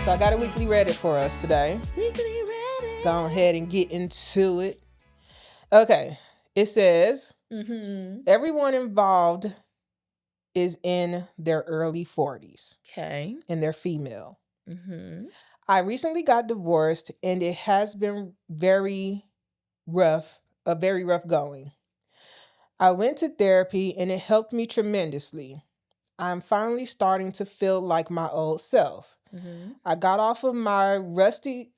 So I got a weekly Reddit for us today. Weekly Reddit. Go ahead and get into it. Okay. It says, everyone involved is in their early 40s. Okay. And they're female. I recently got divorced and it has been very rough going. I went to therapy and it helped me tremendously. I'm finally starting to feel like my old self. I got off of my rusty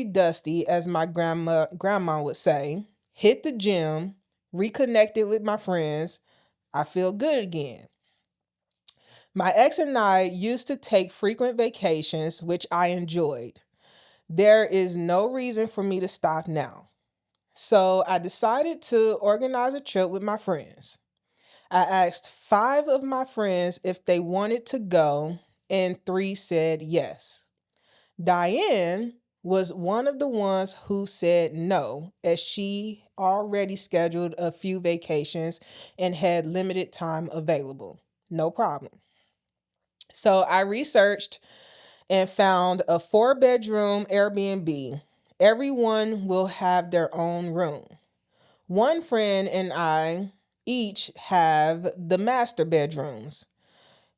dusty, as my grandma would say, hit the gym, reconnected with my friends. I feel good again. My ex and I used to take frequent vacations, which I enjoyed. There is no reason for me to stop now. So I decided to organize a trip with my friends. I asked 5 of my friends if they wanted to go, and 3 said yes. Diane was one of the ones who said no, as she already scheduled a few vacations and had limited time available. No problem. So I researched and found a 4-bedroom Airbnb. Everyone will have their own room. One friend and I each have the master bedrooms,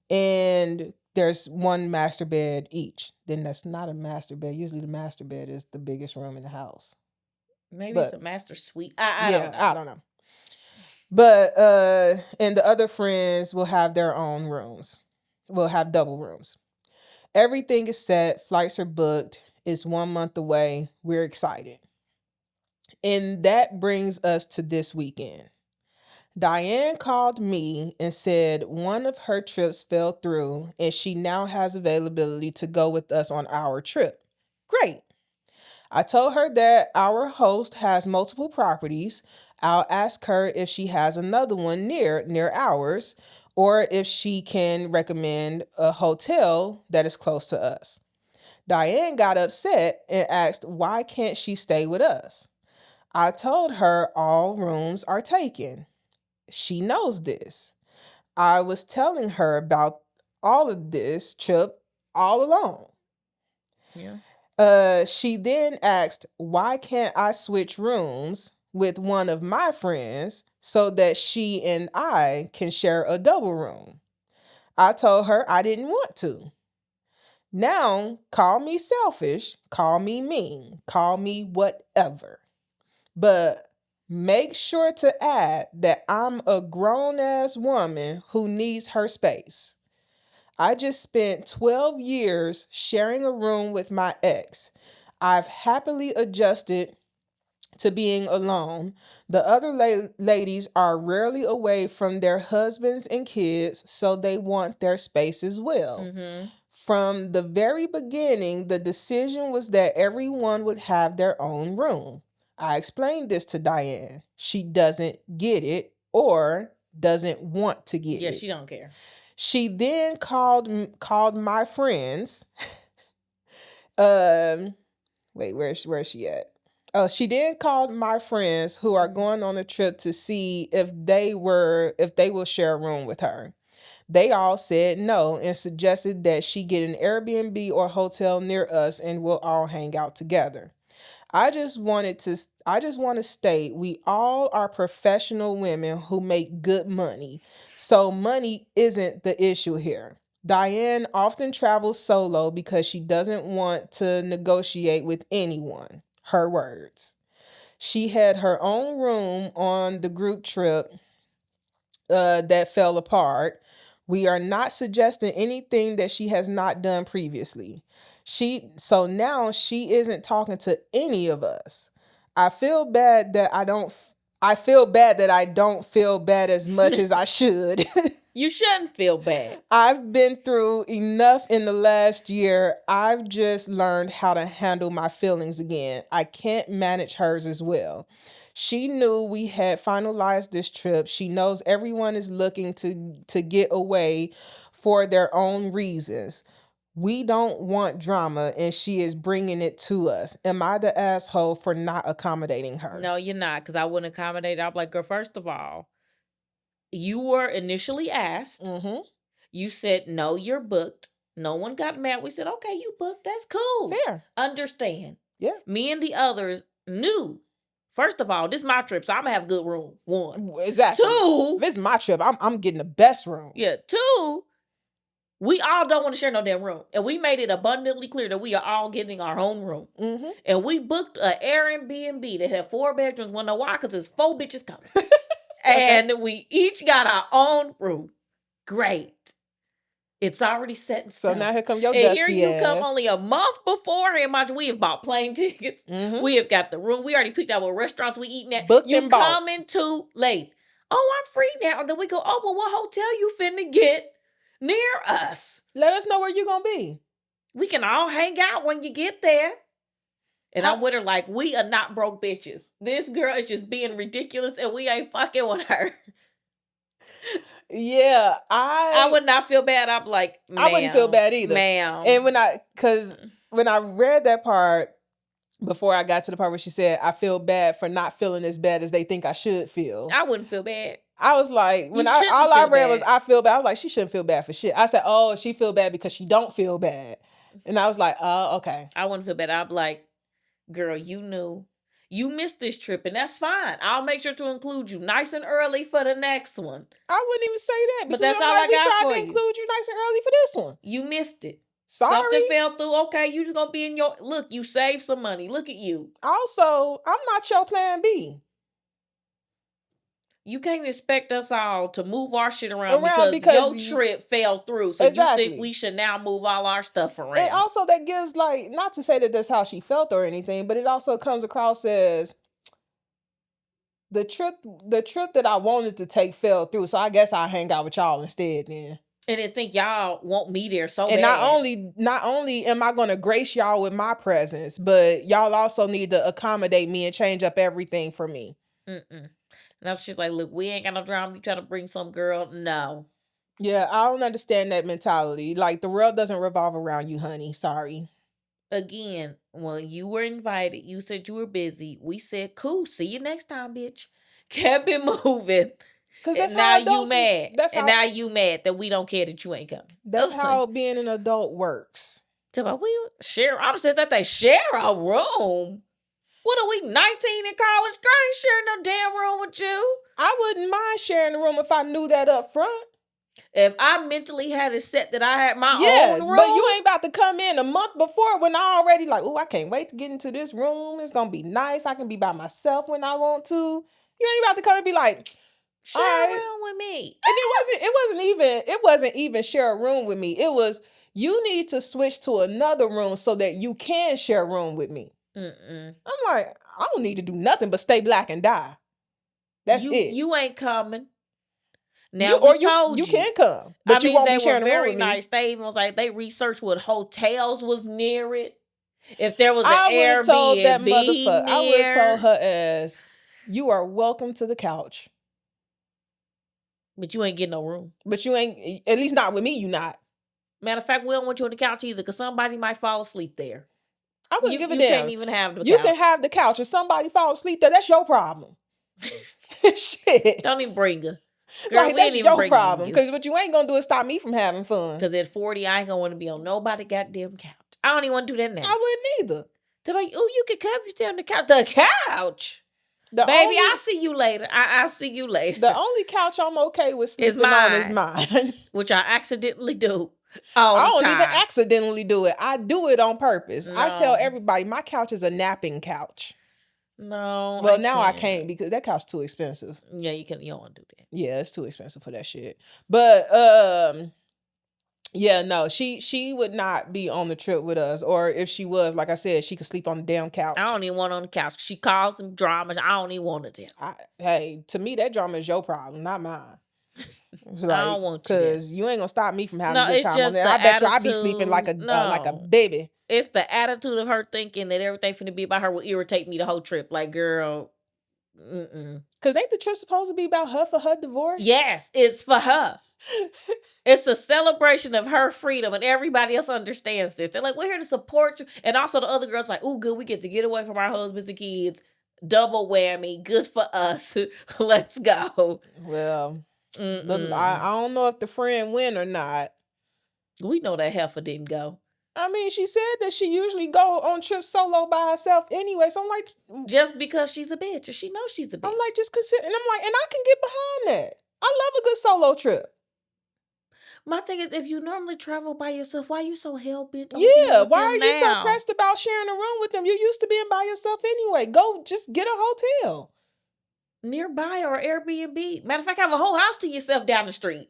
and there's one master bed each. Then that's not a master bed. Usually the master bed is the biggest room in the house. Maybe it's a master suite. I don't know. I don't know. But and the other friends will have their own rooms. We'll have double rooms. Everything is set. Flights are booked. It's 1 month away. We're excited. And that brings us to this weekend. Diane called me and said one of her trips fell through and she now has availability to go with us on our trip. Great. I told her that our host has multiple properties. I'll ask her if she has another one near ours, or if she can recommend a hotel that is close to us. Diane got upset and asked why can't she stay with us. I told her all rooms are taken. She knows this. I was telling her about all of this trip all along. Yeah. She then asked, why can't I switch rooms with one of my friends so that she and I can share a double room? I told her I didn't want to. Now, call me selfish, call me mean, call me whatever. But make sure to add that I'm a grown-ass woman who needs her space. I just spent 12 years sharing a room with my ex. I've happily adjusted to being alone. The other ladies are rarely away from their husbands and kids, so they want their space as well. From the very beginning, the decision was that everyone would have their own room. I explained this to Diane. She doesn't get it or doesn't want to get it. Yeah, she don't care. She then called my friends. Wait, where's she at? Oh, she then called my friends who are going on a trip to see if they will share a room with her. They all said no and suggested that she get an Airbnb or hotel near us and we'll all hang out together. I just want to state we all are professional women who make good money. So money isn't the issue here. Diane often travels solo because she doesn't want to negotiate with anyone. Her words. She had her own room on the group trip that fell apart. We are not suggesting anything that she has not done previously. So now she isn't talking to any of us. I feel bad that I don't feel bad as much as I should. You shouldn't feel bad. I've been through enough in the last year. I've just learned how to handle my feelings again. I can't manage hers as well. She knew we had finalized this trip. She knows everyone is looking to get away for their own reasons. We don't want drama, and she is bringing it to us. Am I the asshole for not accommodating her? No, you're not, because I wouldn't accommodate. I'm like, girl, first of all, you were initially asked. Mm-hmm. You said, no, you're booked. No one got mad. We said, okay, you booked. That's cool. Fair. Understand. Yeah. Me and the others knew. First of all, this is my trip, so I'm gonna have a good room. 1. Exactly. 2. If it's my trip, I'm getting the best room. Yeah. 2. We all don't want to share no damn room. And we made it abundantly clear that we are all getting our own room. Mm-hmm. And we booked an Airbnb that had 4 bedrooms. Wanna know why? Because there's 4 bitches coming. And we each got our own room. Great. It's already set in stone. So now here come your and dusty here you ass. come only a month beforehand. Mind you, we have bought plane tickets. Mm-hmm. We have got the room. We already picked out what restaurants we eating at. Booked You and bought. coming too late. Oh, I'm free now. And then we go, oh, well, what hotel you finna get near us? Let us know where you gonna be. We can all hang out when you get there. And I'm with her like, we are not broke bitches. This girl is just being ridiculous and we ain't fucking with her. Yeah, I would not feel bad. I'm like, ma'am, I wouldn't feel bad either. Ma'am. And when I read that part, before I got to the part where she said, I feel bad for not feeling as bad as they think I should feel. I wouldn't feel bad. I was like, all I read was, I feel bad. I was like, she shouldn't feel bad for shit. I said, oh, she feel bad because she don't feel bad. And I was like, oh, okay. I wouldn't feel bad. I'd be like, girl, you knew. You missed this trip, and that's fine. I'll make sure to include you nice and early for the next one. I wouldn't even say that. Because But that's I'm all like, I we got tried for to you. include you nice and early for this one. You missed it. Sorry. Something fell through. Okay, you just gonna be in your... Look, you saved some money. Look at you. Also, I'm not your plan B. You can't expect us all to move our shit around because your trip fell through. So exactly. You think we should now move all our stuff around. And also that gives, like, not to say that that's how she felt or anything, but it also comes across as the trip that I wanted to take fell through. So I guess I'll hang out with y'all instead then. And then think y'all want me there so and bad. And not only am I going to grace y'all with my presence, but y'all also need to accommodate me and change up everything for me. And I was just like, look, we ain't got no drama. You trying to bring some girl? No. Yeah, I don't understand that mentality. Like, the world doesn't revolve around you, honey. Sorry. Again, when you were invited, you said you were busy. We said, cool, see you next time, bitch. Kept it moving. Because now you mad. Now you mad that we don't care that you ain't coming. That's how being an adult works. We share. I said that they share a room. What are we, 19 in college? Girl, I ain't sharing no damn room with you. I wouldn't mind sharing the room if I knew that up front. If I mentally had it set that I had my own room. But you ain't about to come in a month before when I already like, oh, I can't wait to get into this room. It's going to be nice. I can be by myself when I want to. You ain't about to come and be like, share a room with me. And it wasn't even share a room with me. It was, you need to switch to another room so that you can share a room with me. I'm like, I don't need to do nothing but stay black and die. That's it. You ain't coming. Now you can come, but you won't be sharing a room with me. Nice. They even was like, they researched what hotels was near it. If there was an Airbnb near. I would have told her as, you are welcome to the couch. But you ain't getting no room. But you ain't, at least not with me, you not. Matter of fact, we don't want you on the couch either because somebody might fall asleep there. I wouldn't give a damn. You can't even have the couch. You can have the couch. If somebody fall asleep there, that's your problem. Shit. Don't even bring her. Girl, like, that's your problem. Because what you ain't going to do is stop me from having fun. Because at 40, I ain't going to want to be on nobody goddamn couch. I don't even want to do that now. I wouldn't either. They're like, oh, you can come, you stay on the couch. The couch? Baby, I'll see you later. I'll see you later. The only couch I'm okay with sleeping on is mine. Which I accidentally do. I don't even accidentally do it. I do it on purpose. No. I tell everybody my couch is a napping couch. No. Well, I can't because that couch is too expensive. Yeah, you don't want to do that. Yeah, it's too expensive for that shit. But yeah, no, she would not be on the trip with us. Or if she was, like I said, she could sleep on the damn couch. I don't even want on the couch. She caused some dramas. I don't even want it there. Hey, to me, that drama is your problem, not mine. Like, I don't want you because you ain't gonna stop me from having a good time on there. I bet you I be sleeping like a baby. It's the attitude of her thinking that everything finna be about her will irritate me the whole trip. Like, girl, Because ain't the trip supposed to be about her for her divorce? Yes, it's for her. It's a celebration of her freedom, and everybody else understands this. They're like, we're here to support you. And also the other girls like, ooh, good, we get to get away from our husbands and kids. Double whammy, good for us. Let's go. Well, I don't know if the friend win or not. We know that heifer didn't go. I mean, she said that she usually go on trips solo by herself anyway. So I'm like, Just because she's a bitch, and she knows she's a bitch. I'm like, just consider, and I'm like, and I can get behind that. I love a good solo trip. My thing is, if you normally travel by yourself, why are you so hell-bent on Yeah, being with why them are you so now? pressed about sharing a room with them? You're used to being by yourself anyway. Go, just get a hotel. Nearby or Airbnb. Matter of fact, have a whole house to yourself down the street.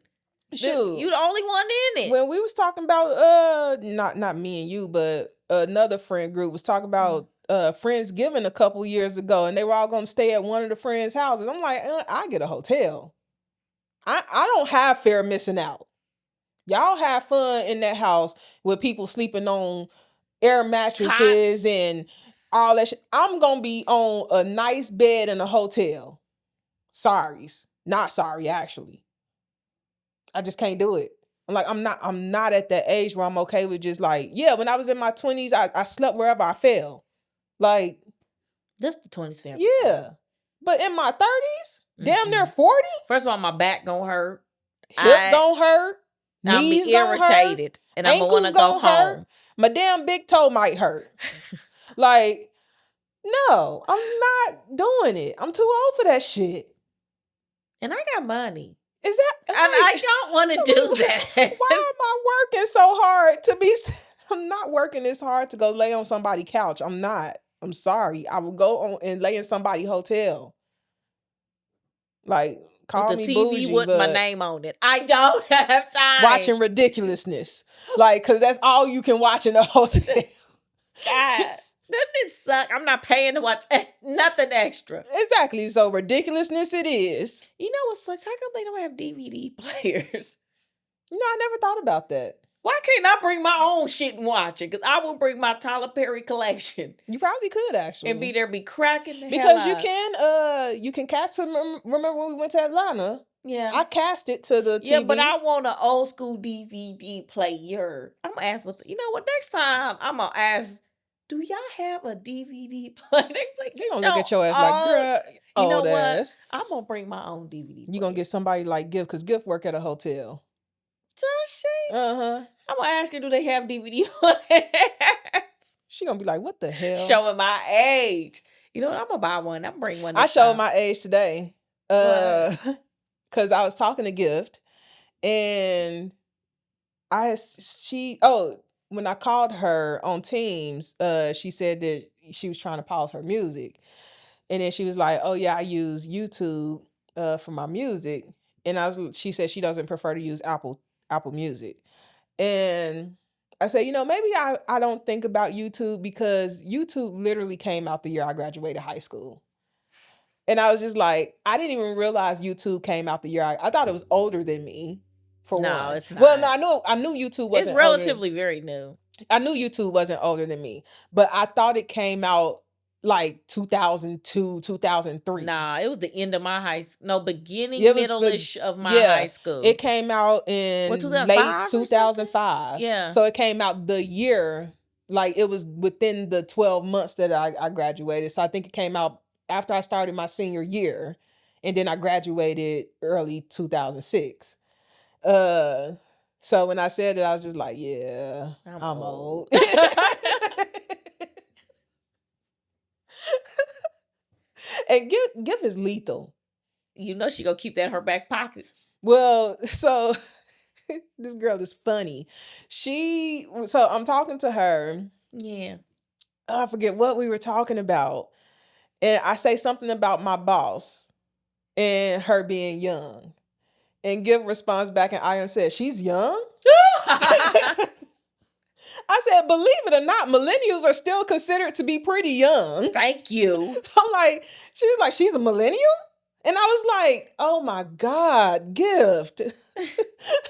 Shoot. You the only one in it. When we was talking about not me and you, but another friend group was talking about Friendsgiving a couple years ago, and they were all going to stay at one of the friends' houses. I'm like, I get a hotel. I don't have fear of missing out. Y'all have fun in that house with people sleeping on air mattresses and all that shit. I'm gonna be on a nice bed in a hotel. Not sorry, actually. I just can't do it. I'm not at that age where I'm okay with just like, yeah, when I was in my 20s, I slept wherever I fell. Like, that's the 20s family. Yeah. But in my 30s, damn near 40. First of all, my back gonna hurt. Hip gonna hurt. Knees be irritated. And I'm gonna wanna go home. My damn big toe might hurt. Like, no, I'm not doing it. I'm too old for that shit. And I got money. Is that? And I don't want to do that. Why am I working so hard to be? I'm not working this hard to go lay on somebody's couch. I'm not. I'm sorry. I will go on and lay in somebody's hotel. Like, call me bougie, with my name on it. I don't have time. Watching ridiculousness. Like, because that's all you can watch in a hotel. God. Doesn't it suck? I'm not paying to watch nothing extra. Exactly. So ridiculousness it is. You know what sucks? How come they don't have DVD players? No, I never thought about that. Why can't I bring my own shit and watch it? Because I will bring my Tyler Perry collection. You probably could actually. And be cracking the because hell out. You can cast it. Remember when we went to Atlanta? Yeah. I cast it to the TV. Yeah, but I want an old school DVD player. I'm gonna ask you know what? Next time I'm gonna ask, do y'all have a DVD player? They gonna look at your ass like, girl, you know what? I'm gonna bring my own DVD player. You gonna get somebody like Gift, because Gift work at a hotel. Does she? Uh-huh. I'm gonna ask her, do they have DVD players? She gonna be like, what the hell? Showing my age. You know what? I'm gonna buy one. I'm bring one. I showed my age today. Because I was talking to Gift, and when I called her on Teams, she said that she was trying to pause her music. And then she was like, oh yeah, I use YouTube for my music. And she said she doesn't prefer to use Apple Music. And I said, maybe I don't think about YouTube because YouTube literally came out the year I graduated high school. And I was just like, I didn't even realize YouTube came out the year I thought it was older than me. No, it's not. Well, no, I knew YouTube wasn't. It's relatively very new. I knew YouTube wasn't older than me, but I thought it came out like 2002, 2003. Nah, it was the end of my high school. No, middle-ish of my high school. It came out in late 2005. Yeah. So it came out the year, like it was within the 12 months that I graduated. So I think it came out after I started my senior year, and then I graduated early 2006. So when I said it, I was just like, yeah, I'm old. And Gift is lethal. You know she gonna keep that in her back pocket. Well, so this girl is funny. So I'm talking to her. Yeah. I forget what we were talking about. And I say something about my boss and her being young. And Gift responds back, and I am said, she's young? I said, believe it or not, millennials are still considered to be pretty young. Thank you. I'm like, she was like, she's a millennial? And I was like, oh my God, Gift. I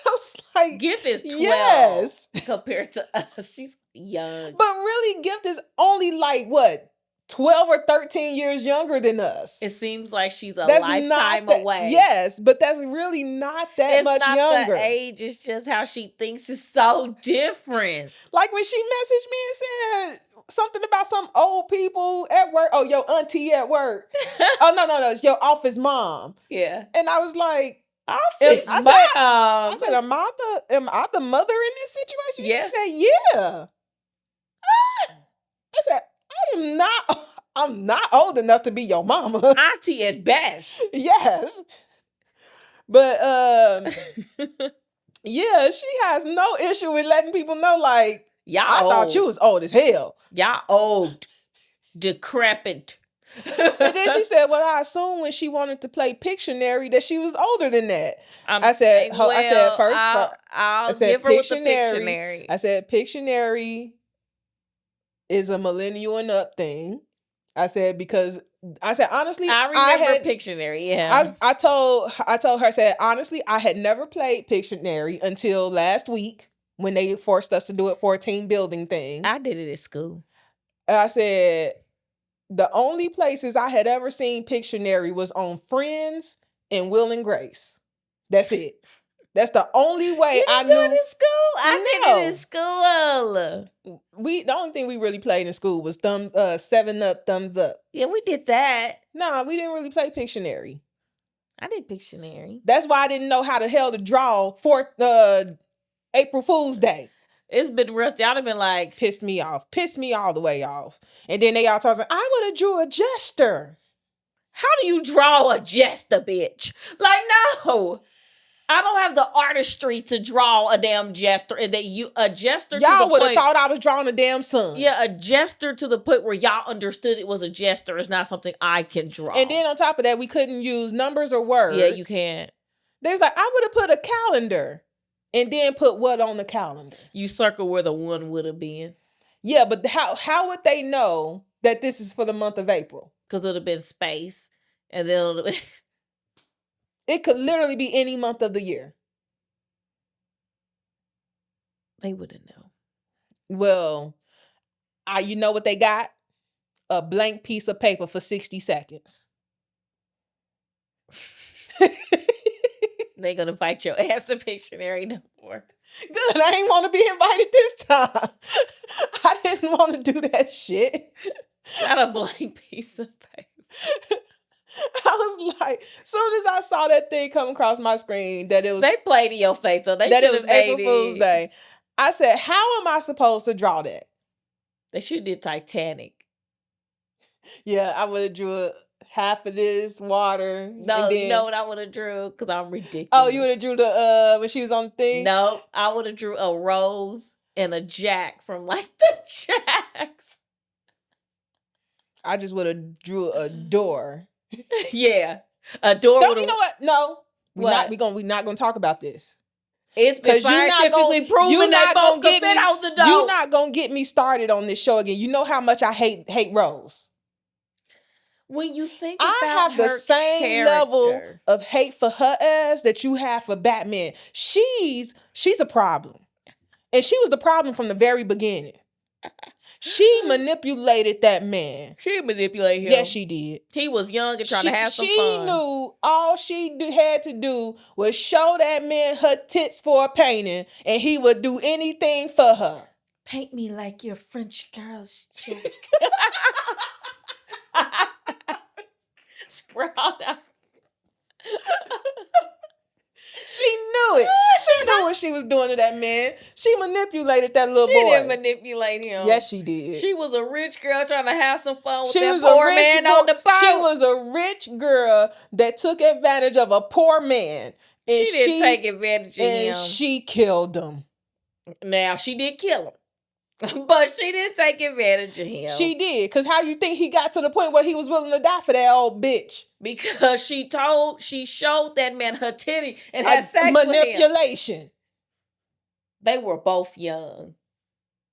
was like, Gift is 12 yes. compared to us. She's young. But really, Gift is only like, what, 12 or 13 years younger than us. It seems like she's a lifetime away. Yes, but that's really not that much younger. It's not the age, it's just how she thinks is so different. Like when she messaged me and said something about some old people at work. Oh, your auntie at work. Oh, no, it's your office mom. Yeah. And I was like, Office I mom. said, am I the mother in this situation? Yeah. She said, yeah. I said, I'm not old enough to be your mama. Auntie at best. Yes. But yeah, she has no issue with letting people know, like, Y'all I thought old. you was old as hell. Y'all old. Decrepit. And then she said, well, I assumed when she wanted to play Pictionary that she was older than that. I said I'll give her with the Pictionary. I said, Pictionary is a millennial and up thing. I said, honestly, I remember Pictionary, yeah. I told her, I said, honestly, I had never played Pictionary until last week when they forced us to do it for a team building thing. I did it at school. I said, the only places I had ever seen Pictionary was on Friends and Will and Grace. That's it. That's the only way I knew. You did it in school? I did it in school. The only thing we really played in school was 7 Up, Thumbs Up. Yeah, we did that. Nah, we didn't really play Pictionary. I did Pictionary. That's why I didn't know how the hell to draw for April Fool's Day. It's been rusty. I'd have been like... Pissed me all the way off. And then they all told me, I would have drew a jester. How do you draw a jester, bitch? Like, no. I don't have the artistry to draw a damn jester, and that a jester. Y'all would have thought I was drawing a damn sun. Yeah, a jester to the point where y'all understood it was a jester is not something I can draw. And then on top of that, we couldn't use numbers or words. Yeah, you can't. There's like, I would have put a calendar, and then put what on the calendar? You circle where the one would have been. Yeah, but how would they know that this is for the month of April? Because it would have been space, and then it could literally be any month of the year. They wouldn't know. Well, you know what they got? A blank piece of paper for 60 seconds. They gonna fight your ass to Pictionary no more. Good, I ain't want to be invited this time. I didn't want to do that shit. Not a blank piece of paper. I was like, soon as I saw that thing come across my screen, that it was... They played in your face, so that it was April Fool's Day. I said, how am I supposed to draw that? They should have did Titanic. Yeah, I would have drew half of this water. No, you know what I would have drew? Because I'm ridiculous. Oh, you would have drew the, when she was on the thing? No, I would have drew a rose and a jack from like the Jacks. I just would have drew a door. Yeah, a door. Don't you know what? No, we're not gonna talk about this. It's been scientifically proven that both can fit out the door. You're not gonna get me started on this show again. You know how much I hate Rose. When you think about I have the same level of hate for her ass that you have for Batman. She's a problem, and she was the problem from the very beginning. She manipulated that man. She manipulated him. Yes, she did. He was young and trying to have some fun. She knew all she had to do was show that man her tits for a painting, and he would do anything for her. Paint me like your French girl's chick. Sprout out. She knew it. She knew what she was doing to that man. She manipulated that little boy. She didn't manipulate him. Yes, she did. She was a rich girl trying to have some fun with that poor man on the boat. She was a rich girl that took advantage of a poor man. And she didn't take advantage of him. And she killed him. Now, she did kill him. But she didn't take advantage of him. She did. Because how you think he got to the point where he was willing to die for that old bitch? Because she showed that man her titty and had sex with him. Manipulation. They were both young.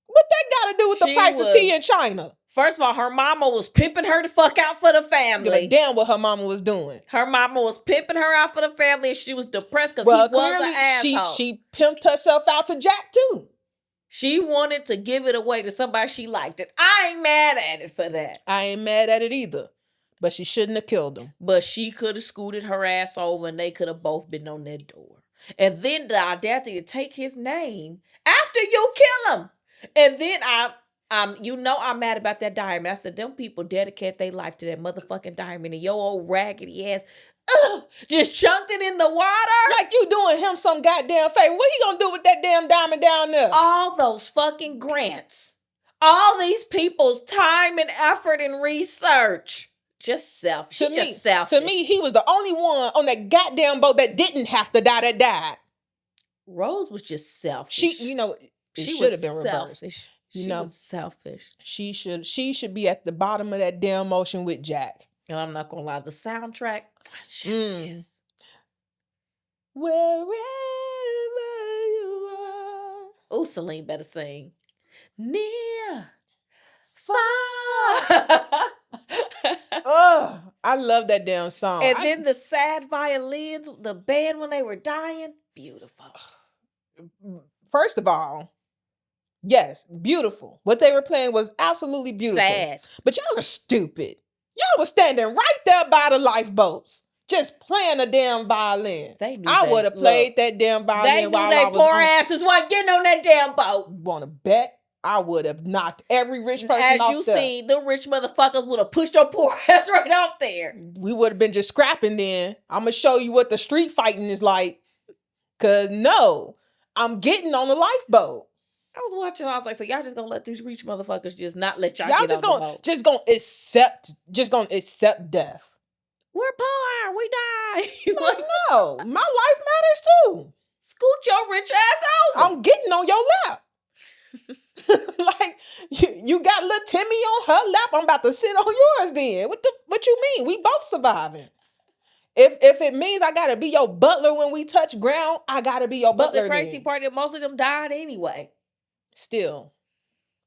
What that got to do with the price of tea in China? First of all, her mama was pimping her the fuck out for the family. Like, damn what her mama was doing. Her mama was pimping her out for the family, and she was depressed because he was an asshole. She pimped herself out to Jack too. She wanted to give it away to somebody she liked. And I ain't mad at it for that. I ain't mad at it either. But she shouldn't have killed him. But she could have scooted her ass over and they could have both been on that door. And then the audacity to take his name after you kill him. And then I'm mad about that diamond. I said, them people dedicate their life to that motherfucking diamond. And your old raggedy ass just chunked it in the water. Like you doing him some goddamn favor. What he gonna do with that damn diamond down there? All those fucking grants. All these people's time and effort and research. Just selfish. Just selfish. To me, he was the only one on that goddamn boat that didn't have to die that died. Rose was just selfish. She should have been reversed. Selfish. She was selfish. She should be at the bottom of that damn ocean with Jack. And I'm not gonna lie, the soundtrack, chef's kiss. Wherever you are. Oh, Celine better sing. Near, far. Oh, I love that damn song. And then the sad violins, the band when they were dying, beautiful. First of all, yes, beautiful. What they were playing was absolutely beautiful. Sad. But y'all are stupid. Y'all was standing right there by the lifeboats, just playing a damn violin. I would have played that damn violin while I was poor asses wasn't getting on that damn boat. Want to bet? I would have knocked every rich person As off you there. seen, the rich motherfuckers would have pushed your poor ass right off there. We would have been just scrapping then. I'm going to show you what the street fighting is like. Because no, I'm getting on the lifeboat. I was watching, I was like, so y'all just gonna let these rich motherfuckers just not let y'all get just on the boat? Just gonna accept death. We're poor, we die. Like, no, my life matters too. Scoot your rich ass over. I'm getting on your lap. Like, you got little Timmy on her lap. I'm about to sit on yours then. What you mean? We both surviving. If it means I gotta be your butler when we touch ground, I gotta be your butler. But the crazy part is most of them died anyway. Still,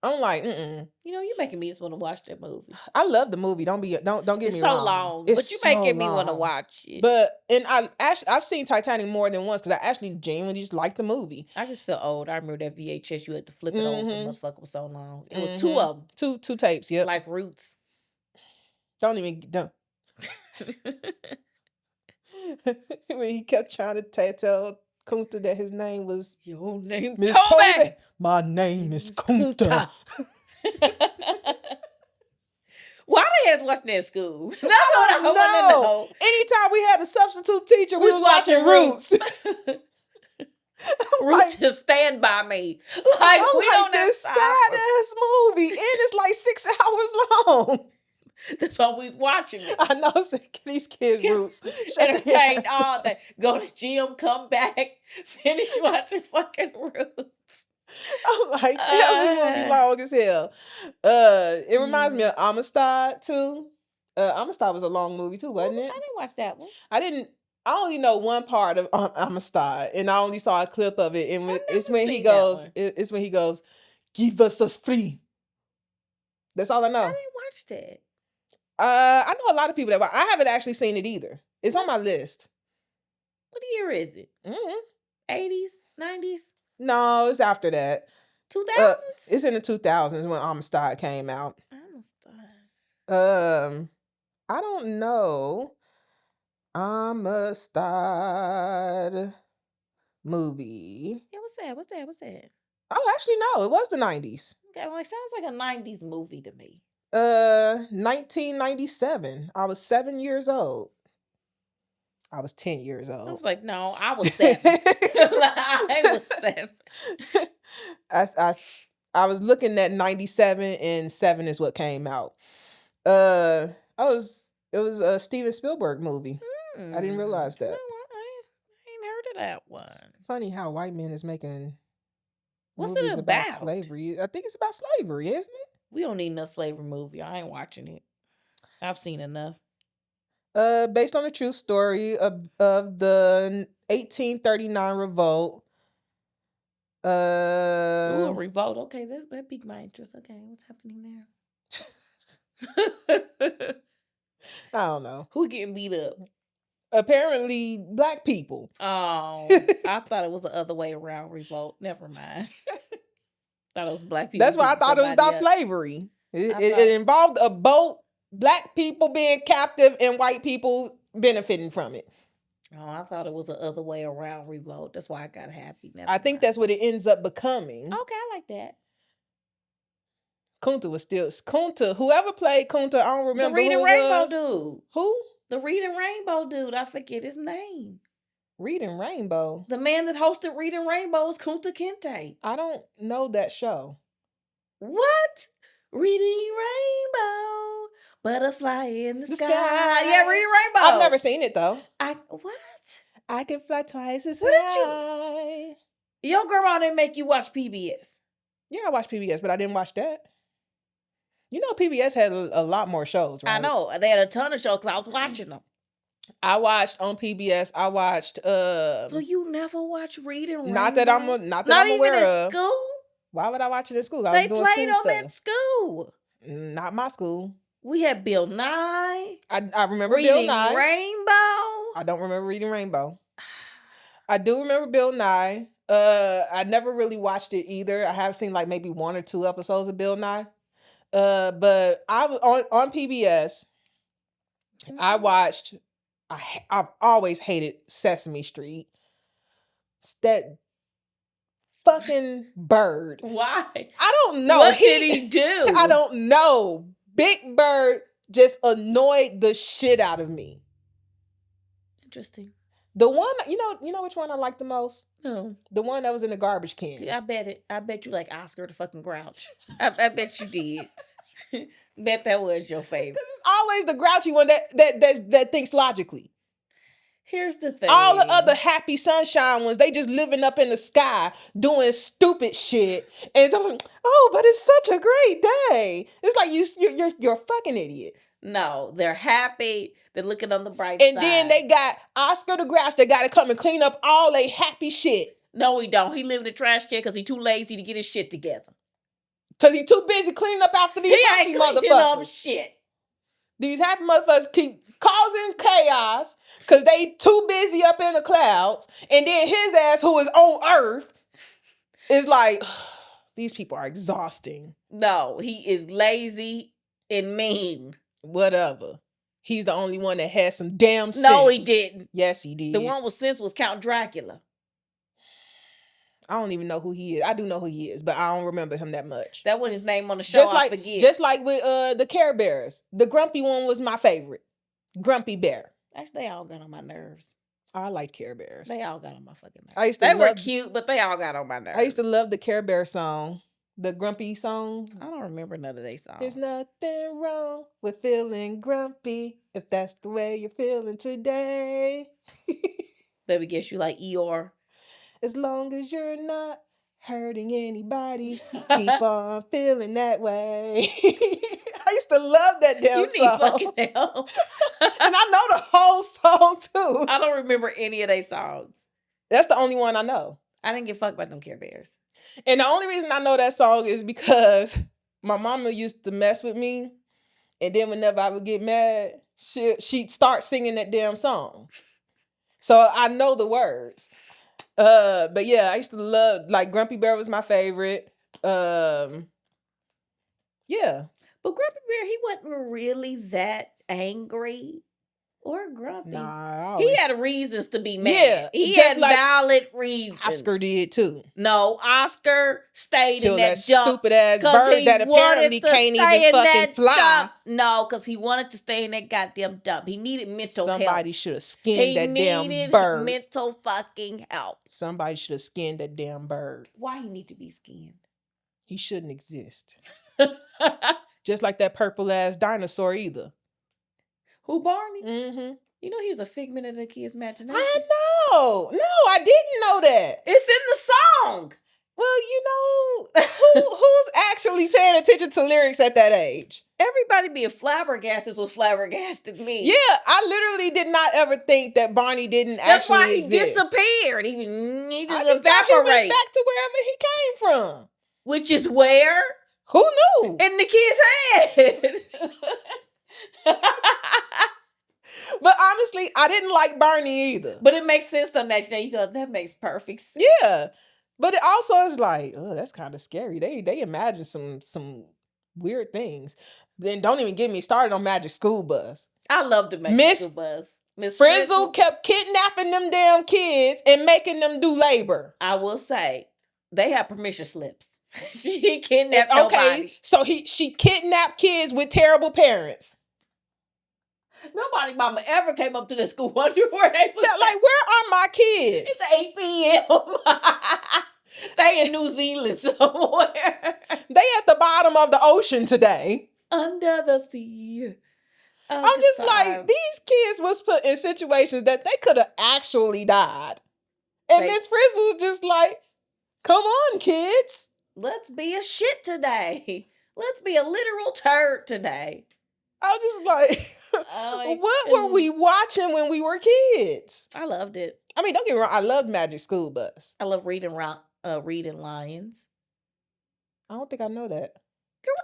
I'm like, You know, you're making me just want to watch that movie. I love the movie. Don't get me wrong. It's so long, but you're making me want to watch it. I've seen Titanic more than once because I actually genuinely just like the movie. I just feel old. I remember that VHS you had to flip it over. Motherfucker was so long. It was two of them. Two tapes. Yep. Like Roots. Don't. When he kept trying to tell Kunta that his name was your name, Miss Toby. My name is Kunta. Why they had us watching that at school? That's what I want to know. Anytime we had a substitute teacher, we was watching Roots. Roots to Stand By Me. Like, we don't have this sad ass movie, and it's like 6 hours long. That's why we was watching it. I know, these kids Roots. Entertained all day. Go to gym, come back, finish watching fucking Roots. I'm like, damn, this movie long as hell. It reminds me of Amistad too. Amistad was a long movie too, wasn't it? I didn't watch that one. I only know one part of Amistad, and I only saw a clip of it. And it's when he goes, give us a spree. That's all I know. I didn't watch that. I know a lot of people that I haven't actually seen it either. It's on my list. What year is it? 80s, 90s? No, it's after that. 2000s? It's in the 2000s when Amistad came out. Amistad. I don't know. Amistad movie. Yeah, what's that? Oh, actually, no. It was the 90s. Okay, well, it sounds like a 90s movie to me. 1997. I was 7 years old. I was 10 years old. I was like, no, I was 7. I was 7. I was looking at 97 and 7 is what came out. It was a Steven Spielberg movie. I didn't realize that. No, I ain't heard of that one. Funny how white men is making What's movies it about? Slavery. I think it's about slavery, isn't it? We don't need no slavery movie. I ain't watching it. I've seen enough. Based on a true story of the 1839 revolt. Ooh, a revolt. Okay, that piqued my interest. Okay, what's happening there? I don't know. Who getting beat up? Apparently, black people. Oh, I thought it was the other way around. Revolt. Never mind. Thought it was black people. That's why I thought it was about slavery. It involved a boat, black people being captive, and white people benefiting from it. Oh, I thought it was the other way around. Revolt. That's why I got happy. I think that's what it ends up becoming. Okay, I like that. Kunta was still Kunta. Whoever played Kunta, I don't remember the Reading who it Rainbow was. dude. Who? The Reading Rainbow dude, I forget his name. Reading Rainbow. The man that hosted Reading Rainbow is Kunta Kinte. I don't know that show. What? Reading Rainbow, butterfly in the sky. sky. Yeah, Reading Rainbow. I've never seen it though. What? I can fly twice as What did you- high. Your grandma didn't make you watch PBS. Yeah, I watched PBS, but I didn't watch that. You know, PBS had a lot more shows, right? I know. They had a ton of shows because I was watching them. I watched on PBS. I watched. So you never watch Reading Rainbow? Not that I'm even aware in of. school. Why would I watch it in school? I They was doing played school them stuff. at school. Not my school. We had Bill Nye. I remember Reading Bill Nye. Rainbow. I don't remember Reading Rainbow. I do remember Bill Nye. I never really watched it either. I have seen like maybe 1 or 2 episodes of Bill Nye. But I was on PBS. I watched. I've always hated Sesame Street. It's that fucking bird. Why? I don't know. What did he do? I don't know. Big Bird just annoyed the shit out of me. Interesting. The one, you know which one I like the most? No. The one that was in the garbage can. I bet you like Oscar the fucking Grouch. I bet you did. Bet that was your favorite. Because it's always the grouchy one that thinks logically. Here's the thing. All the other happy sunshine ones, they just living up in the sky doing stupid shit. And so I was like, oh, but it's such a great day. It's like you're a fucking idiot. No, they're happy. They're looking on the bright side. And then they got Oscar the Grouch that got to come and clean up all they happy shit. No, he don't. He live in a trash can because he too lazy to get his shit together. Because he too busy cleaning up after these happy motherfuckers. Up shit. These happy motherfuckers keep causing chaos because they too busy up in the clouds. And then his ass, who is on Earth, is like, these people are exhausting. No, he is lazy and mean. Whatever. He's the only one that has some damn sense. No, he didn't. Yes, he did. The one with sense was Count Dracula. I don't even know who he is. I do know who he is, but I don't remember him that much. That was his name on the show. I forget. Just like with the Care Bears. The grumpy one was my favorite. Grumpy Bear. Actually, they all got on my nerves. I like Care Bears. They all got on my fucking nerves. They were cute, but they all got on my nerves. I used to love the Care Bear song. The grumpy song. I don't remember none of their songs. There's nothing wrong with feeling grumpy if that's the way you're feeling today. Let me guess, you like Eeyore. As long as you're not hurting anybody, keep on feeling that way. I used to love that damn song. You need fucking help. And I know the whole song too. I don't remember any of their songs. That's the only one I know. I didn't give a fuck about them Care Bears. And the only reason I know that song is because my mama used to mess with me. And then whenever I would get mad, she'd start singing that damn song. So I know the words. But yeah, I used to love, like, Grumpy Bear was my favorite. Yeah. But Grumpy Bear, he wasn't really that angry or grumpy. Nah, he had reasons to be mad. Yeah, he just had like valid reasons. Oscar did too. No, Oscar stayed in that jump. Stupid ass bird that apparently can't even fucking fly. Dump. No, because he wanted to stay in that goddamn dump. He needed mental help. Somebody should have skinned that damn bird. He needed mental fucking help. Somebody should have skinned that damn bird. Why he need to be skinned? He shouldn't exist. Just like that purple ass dinosaur either. Who, Barney? Mm-hmm. You know he was a figment of the kid's imagination. I know. No, I didn't know that. It's in the song. Well, you know, who's actually paying attention to lyrics at that age? Everybody being flabbergasted was flabbergasted me. Yeah, I literally did not ever think that Barney didn't actually exist. That's why he disappeared. He just I just thought he went evaporated. back to wherever he came from. Which is where? Who knew? In the kid's head. But honestly, I didn't like Barney either. But it makes sense on that. You know, you go, that makes perfect sense. Yeah. But it also is like, oh, that's kind of scary. They imagine some weird things. Then don't even get me started on Magic School Bus. I love the Magic School Bus. Miss Frizzle kept kidnapping them damn kids and making them do labor. I will say, they have permission slips. She kidnapped nobody. So she kidnapped kids with terrible parents. Nobody mama ever came up to the school wondering where they was. Like, where are my kids? It's 8 p.m. They in New Zealand somewhere. They at the bottom of the ocean today. Under the sea. I'm just like, these kids was put in situations that they could have actually died. And Miss Frizzle was just like, come on, kids. Let's be a shit today. Let's be a literal turd today. I was just like, what were we watching when we were kids? I loved it. I mean, don't get me wrong, I loved Magic School Bus. I love reading Lions. I don't think I know that. Girl,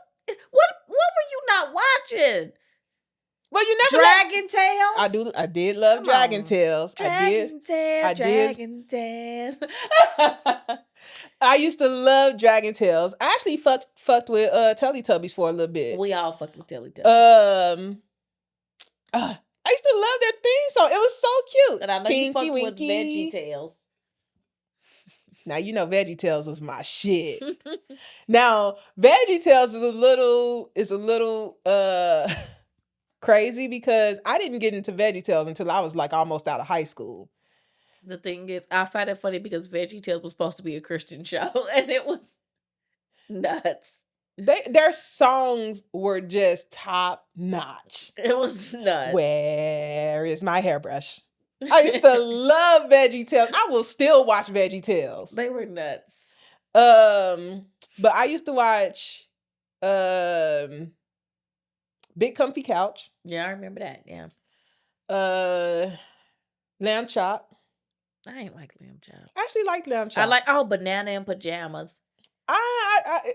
what were you not watching? Well, you never Dragon Tales? I did love Dragon Tales. Dragon Tales. I used to love Dragon Tales. I actually fucked with Teletubbies for a little bit. We all fucked with Teletubbies. I used to love their theme song. It was so cute. And I know you fucked with VeggieTales. Now, you know VeggieTales was my shit. Now, VeggieTales is a little crazy because I didn't get into VeggieTales until I was like almost out of high school. The thing is, I find it funny because VeggieTales was supposed to be a Christian show and it was nuts. Their songs were just top notch. It was nuts. Where is my hairbrush? I used to love VeggieTales. I will still watch VeggieTales. They were nuts. But I used to watch Big Comfy Couch. Yeah, I remember that. Yeah. Lamb Chop. I ain't like Lamb Chop. I actually like Lamb Chop. I like Banana in Pajamas.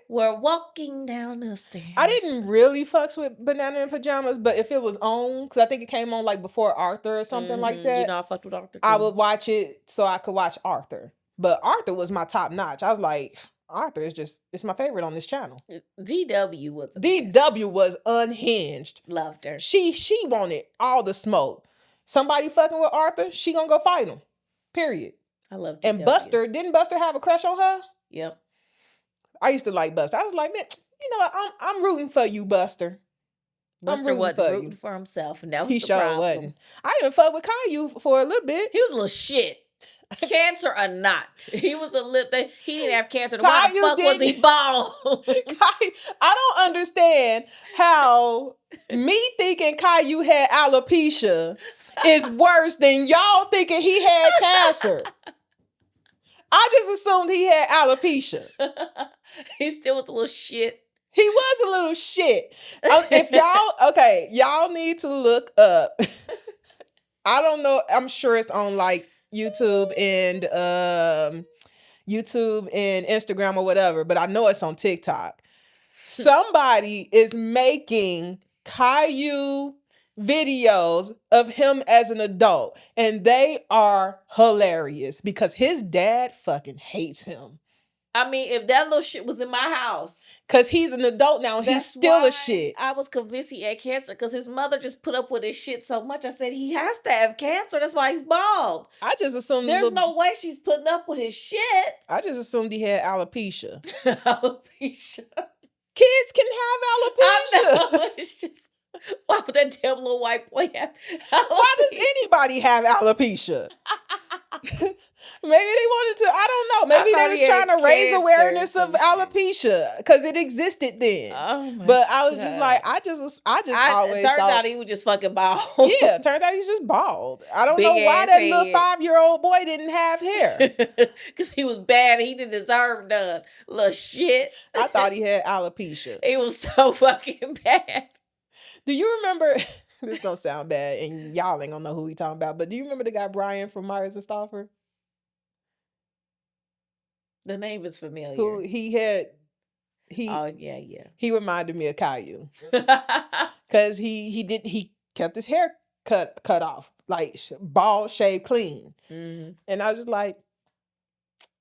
We're walking down the stairs. I didn't really fucks with Banana in Pajamas, but if it was on, because I think it came on like before Arthur or something like that. You know, I fucked with Arthur too. I would watch it so I could watch Arthur. But Arthur was my top notch. I was like, Arthur it's my favorite on this channel. DW was DW was unhinged. Loved her. She wanted all the smoke. Somebody fucking with Arthur, she gonna go fight him. Period. I love DW. And Buster, didn't Buster have a crush on her? Yep. I used to like Buster. I was like, man, you know what? I'm rooting for you, Buster. Buster wasn't rooting for himself, and that was the problem. Wasn't. I even fucked with Caillou for a little bit. He was a little shit. Cancer or not, he was a little. He didn't have cancer. Why the fuck was he bald? I don't understand how me thinking Caillou had alopecia is worse than y'all thinking he had cancer. I just assumed he had alopecia. He still was a little shit. He was a little shit. If y'all need to look up. I don't know. I'm sure it's on like YouTube and Instagram or whatever, but I know it's on TikTok. Somebody is making Caillou videos of him as an adult, and they are hilarious because his dad fucking hates him. I mean, if that little shit was in my house. Because he's an adult now, he's still a shit. I was convinced he had cancer because his mother just put up with his shit so much. I said, he has to have cancer. That's why he's bald. I just assumed... There's no way she's putting up with his shit. I just assumed he had alopecia. Alopecia. Kids can have alopecia. I know. It's just... Why would that damn little white boy have alopecia? Why does anybody have alopecia? Maybe they wanted to, I don't know. Maybe they was trying to raise awareness of alopecia because it existed then. Oh but I was just like, I just always turns thought out he was just fucking bald. Yeah, turns out he's just bald. I don't know why that little 5-year-old boy didn't have hair. Because he was bad and he didn't deserve none. Little shit. I thought he had alopecia. He was so fucking bad. Do you remember, this gonna sound bad and y'all ain't gonna know who we talking about, but do you remember the guy Brian from Myers and Stauffer? The name is familiar. Who Oh yeah. He reminded me of Caillou. Cause he kept his hair cut off, like bald, shaved clean. Mm-hmm. And I was just like,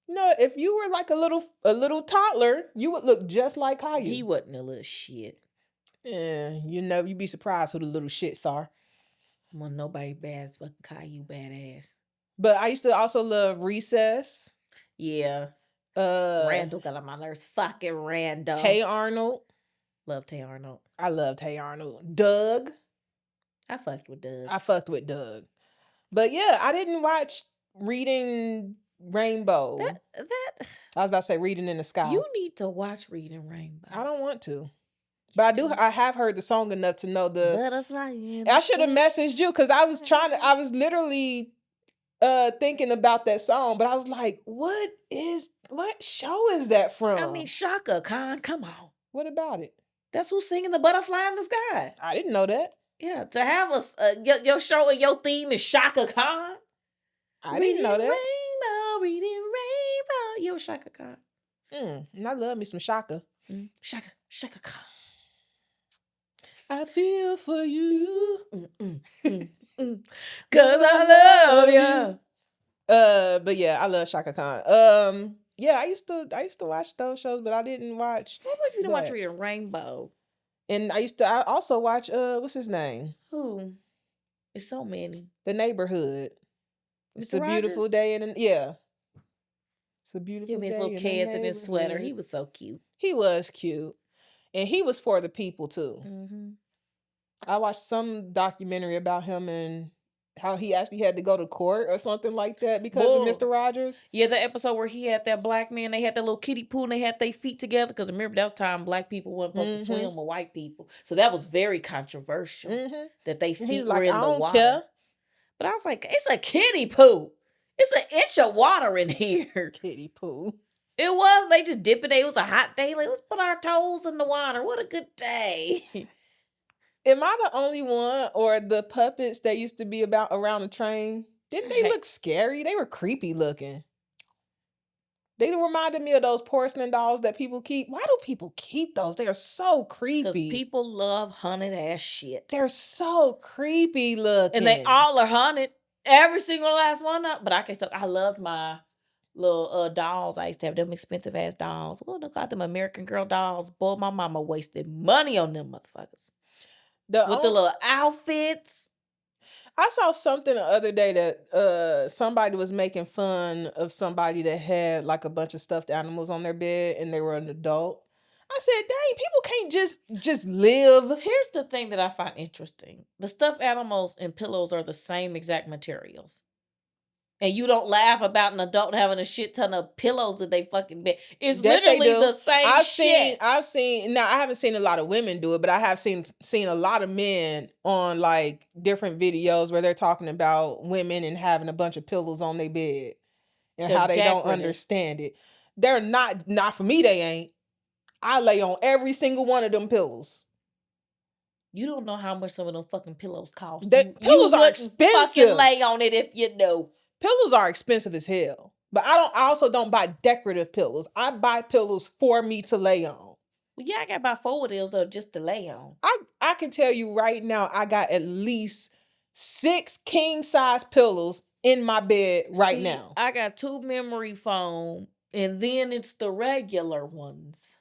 no, if you were like a little toddler, you would look just like Caillou. He wasn't a little shit. Yeah, you'd be surprised who the little shits are. Well, nobody bad as fucking Caillou badass. But I used to also love Recess. Yeah. Randall got on my nerves. Fucking Randall. Hey Arnold. Loved Hey Arnold. I loved Hey Arnold. Doug. I fucked with Doug. I fucked with Doug. But yeah, I didn't watch Reading Rainbow. That I was about to say Reading in the Sky. you need to watch Reading Rainbow. I don't want to. But I have heard the song enough to know the Butterfly. I should have messaged you because I was literally thinking about that song, but I was like, what show is that from? I mean, Shaka Khan, come on. What about it? That's who's singing the Butterfly in the Sky. I didn't know that. Yeah, to have us your show and your theme is Shaka Khan. I didn't know that. Reading Rainbow. You're Shaka Khan. And I love me some Shaka. Shaka Khan. I feel for you. Cause I love you. But yeah, I love Shaka Khan. Yeah, I used to watch those shows, but I didn't watch. What if you didn't watch Reading Rainbow? And I also watch what's his name? Who? It's so many. The Neighborhood. It's Mr. a beautiful day in yeah. It's a beautiful day. His little kids in his sweater. He was so cute. He was cute. And he was for the people too. Mm-hmm. I watched some documentary about him and how he actually had to go to court or something like that because of Mr. Rogers. Yeah, the episode where he had that black man, they had that little kiddie pool and they had their feet together. Because remember that time black people weren't supposed to swim with white people. So that was very controversial that they feet were in the water. Care. But I was like, it's a kiddie pool. It's an inch of water in here. Kiddie pool. It was. They just dip it. It was a hot day. Like, let's put our toes in the water. What a good day. Am I the only one, or the puppets that used to be around the train? Didn't they look scary? They were creepy looking. They reminded me of those porcelain dolls that people keep. Why do people keep those? They are so creepy. Because people love haunted ass shit. They're so creepy looking. And they all are haunted. Every single last one of them. But I loved my little dolls. I used to have them expensive ass dolls. Oh, they got them American Girl dolls. Boy, my mama wasted money on them motherfuckers. The little outfits. I saw something the other day that somebody was making fun of somebody that had like a bunch of stuffed animals on their bed and they were an adult. I said, dang, people can't just live. Here's the thing that I find interesting. The stuffed animals and pillows are the same exact materials. And you don't laugh about an adult having a shit ton of pillows in they fucking bed. It's literally the same shit. I've seen, now I haven't seen a lot of women do it, but I have seen a lot of men on like different videos where they're talking about women and having a bunch of pillows on their bed and how they don't understand it. They're not for me, they ain't. I lay on every single one of them pillows. You don't know how much some of them fucking pillows cost. Pillows are expensive. Fucking lay on it if you know. Pillows are expensive as hell. But I also don't buy decorative pillows. I buy pillows for me to lay on. Well, yeah, I got about 4 of those though just to lay on. I can tell you right now, I got at least 6 king size pillows in my bed now. I got 2 memory foam, and then it's the regular ones.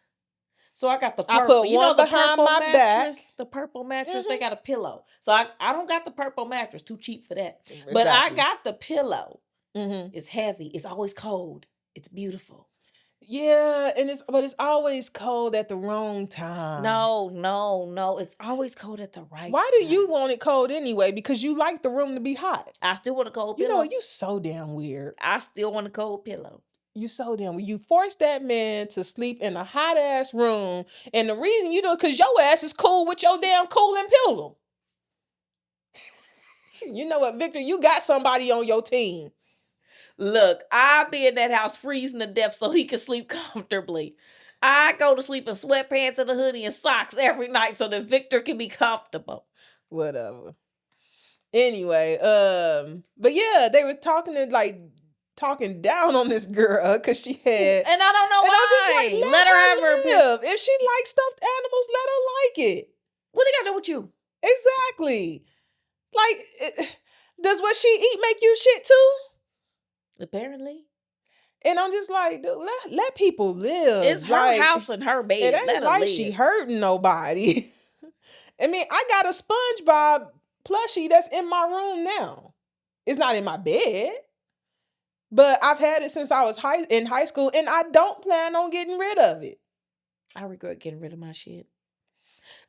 So I got the purple. I put one behind my mattress, back. The purple mattress, they got a pillow. So I don't got the purple mattress, too cheap for that. Exactly. But I got the pillow. It's heavy. It's always cold. It's beautiful. Yeah, but it's always cold at the wrong time. No. It's always cold at the right time. Why do you want it cold anyway? Because you like the room to be hot. I still want a cold pillow. You know, you so damn weird. I still want a cold pillow. You so damn weird. You force that man to sleep in a hot ass room, and the reason because your ass is cool with your damn cooling pillow. You know what, Victor? You got somebody on your team. Look, I be in that house freezing to death so he can sleep comfortably. I go to sleep in sweatpants and a hoodie and socks every night so that Victor can be comfortable. Whatever. Anyway, but yeah, they were talking down on this girl because she had, and I don't know why. I'm just like, let her have her live. If she likes stuffed animals, let her like it. What do you got to do with you? Exactly. Like, does what she eat make you shit too? Apparently. And I'm just like, dude, let people live. It's her house and her bed. It ain't like she hurting nobody. I mean, I got a SpongeBob plushie that's in my room now. It's not in my bed, but I've had it since I was in high school, and I don't plan on getting rid of it. I regret getting rid of my shit.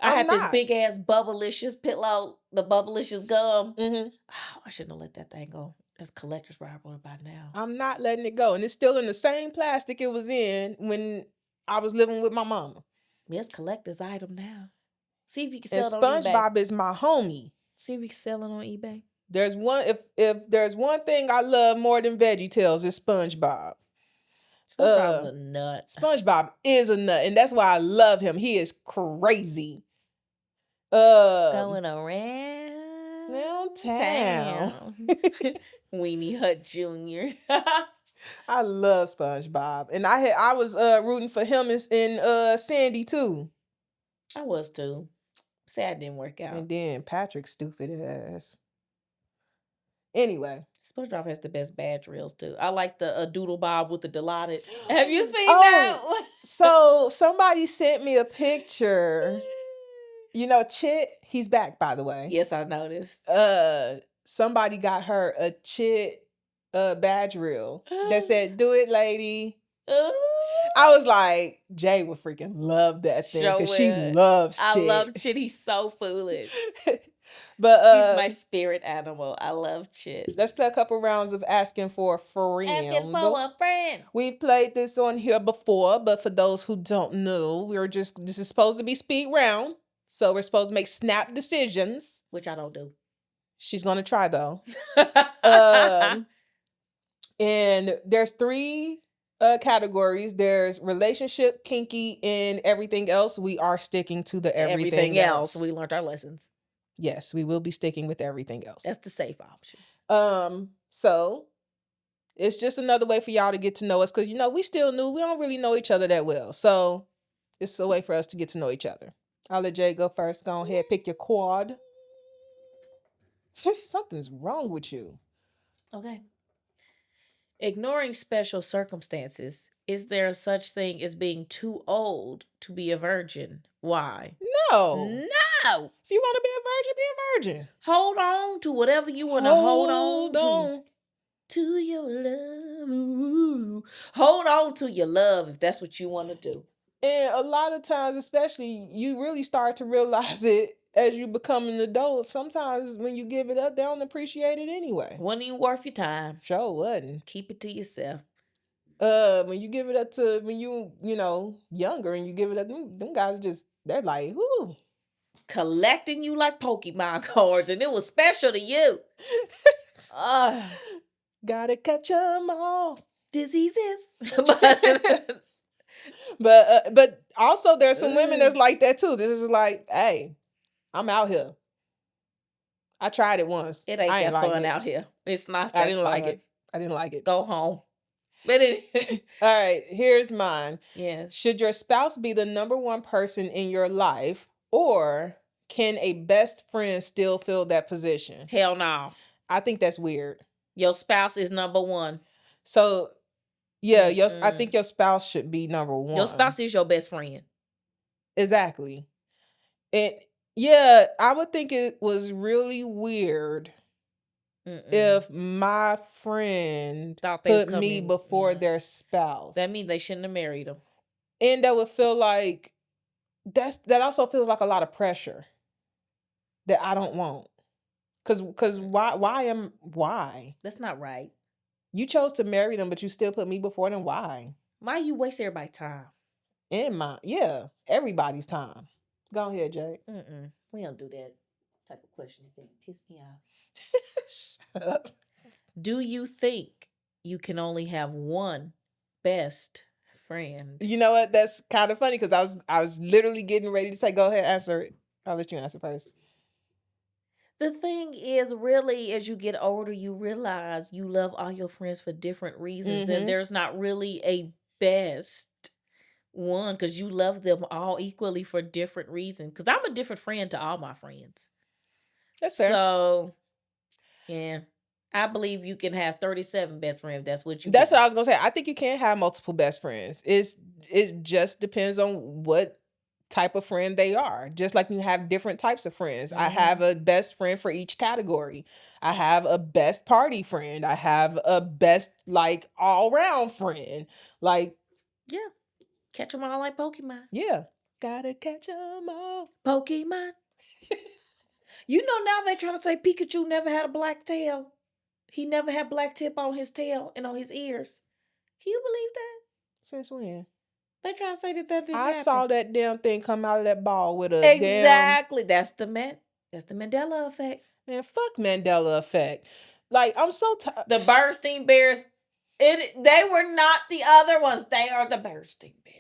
I I'm had this not. big ass Bubblicious pillow, the Bubblicious gum. Mm-hmm. Oh, I shouldn't have let that thing go. That's collector's property by now. I'm not letting it go. And it's still in the same plastic it was in when I was living with my mama. Yeah, it's collector's item now. See if you can And sell it on eBay. SpongeBob is my homie. See if you can sell it on eBay. There's one if there's one thing I love more than VeggieTales, it's SpongeBob. SpongeBob's a nut. SpongeBob is a nut, and that's why I love him. He is crazy. Going around town. Weenie Hut Jr. I love SpongeBob, and I was rooting for him in Sandy too. I was too. Sad didn't work out. And then Patrick's stupid ass. Anyway, SpongeBob has the best badge reels too. I like the Doodle Bob with the delighted. Have you seen that? So somebody sent me a picture. You know, Chit, he's back, by the way. Yes, I noticed. Somebody got her a Chit badge reel that said, "Do it, lady." I was like, Jay would freaking love that thing because she loves Chit. I love Chit. He's so foolish. But he's my spirit animal. I love Chit. Let's play a couple rounds of asking for a friend. Asking for a friend. We've played this on here before, but for those who don't know, this is supposed to be speed round. So we're supposed to make snap decisions. Which I don't do. She's going to try, though. And there's 3 categories. There's relationship, kinky, and everything else. We are sticking to the everything else. We learned our lessons. Yes, we will be sticking with everything else. That's the safe option. So it's just another way for y'all to get to know us because, you know, we still new. We don't really know each other that well. So it's a way for us to get to know each other. I'll let Jay go first. Go ahead, pick your quad. Something's wrong with you. Okay. Ignoring special circumstances. Is there such thing as being too old to be a virgin? Why? No. If you want to be a virgin, be a virgin. Hold on to whatever you want to hold on to your love. Ooh. Hold on to your love if that's what you want to do. And a lot of times, especially, you really start to realize it as you become an adult. Sometimes when you give it up, they don't appreciate it anyway. Wasn't even worth your time. Sure wasn't. Keep it to yourself. When you give it up to when you know, younger and you give it up, them guys they're like, whoo. Collecting you like Pokemon cards, and it was special to you. Gotta catch them all. Diseases. But also there's some women that's like that too. This is like, hey, I'm out here. I tried it once. It ain't that fun out here. It's not that I didn't like it. Go home. But all right, here's mine. Yes. Should your spouse be the number one person in your life, or can a best friend still fill that position? Hell no. I think that's weird. Your spouse is number one. So, yeah, I think your spouse should be number one. Your spouse is your best friend. Exactly. Yeah, I would think it was really weird if my friend put me before their spouse. That means they shouldn't have married them. And that would feel like that also feels like a lot of pressure that I don't want. Cause why? That's not right. You chose to marry them, but you still put me before them. Why? Why you waste everybody's time? Everybody's time. Go ahead, Jay. We don't do that type of question. They piss me off. Shut up. Do you think you can only have one best friend? You know what? That's kind of funny because I was literally getting ready to say, go ahead, answer it. I'll let you answer first. The thing is, really, as you get older, you realize you love all your friends for different reasons, and there's not really a best one because you love them all equally for different reasons. Because I'm a different friend to all my friends. That's fair. So, yeah, I believe you can have 37 best friends. That's what what I was gonna say. I think you can have multiple best friends. It just depends on what type of friend they are. Just like you have different types of friends. I have a best friend for each category. I have a best party friend. I have a best like all-round friend. Like, yeah, catch them all like Pokemon. Yeah. Gotta catch 'em all. Pokemon. You know now they trying to say Pikachu never had a black tail. He never had black tip on his tail and on his ears. Can you believe that? Since when? They trying to say that didn't I happen. saw that damn thing come out of that ball with a damn... Exactly. That's the Mandela effect. Man, fuck Mandela effect. Like, I'm so tired. The Bernstein Bears, they were not the other ones. They are the Bernstein Bears.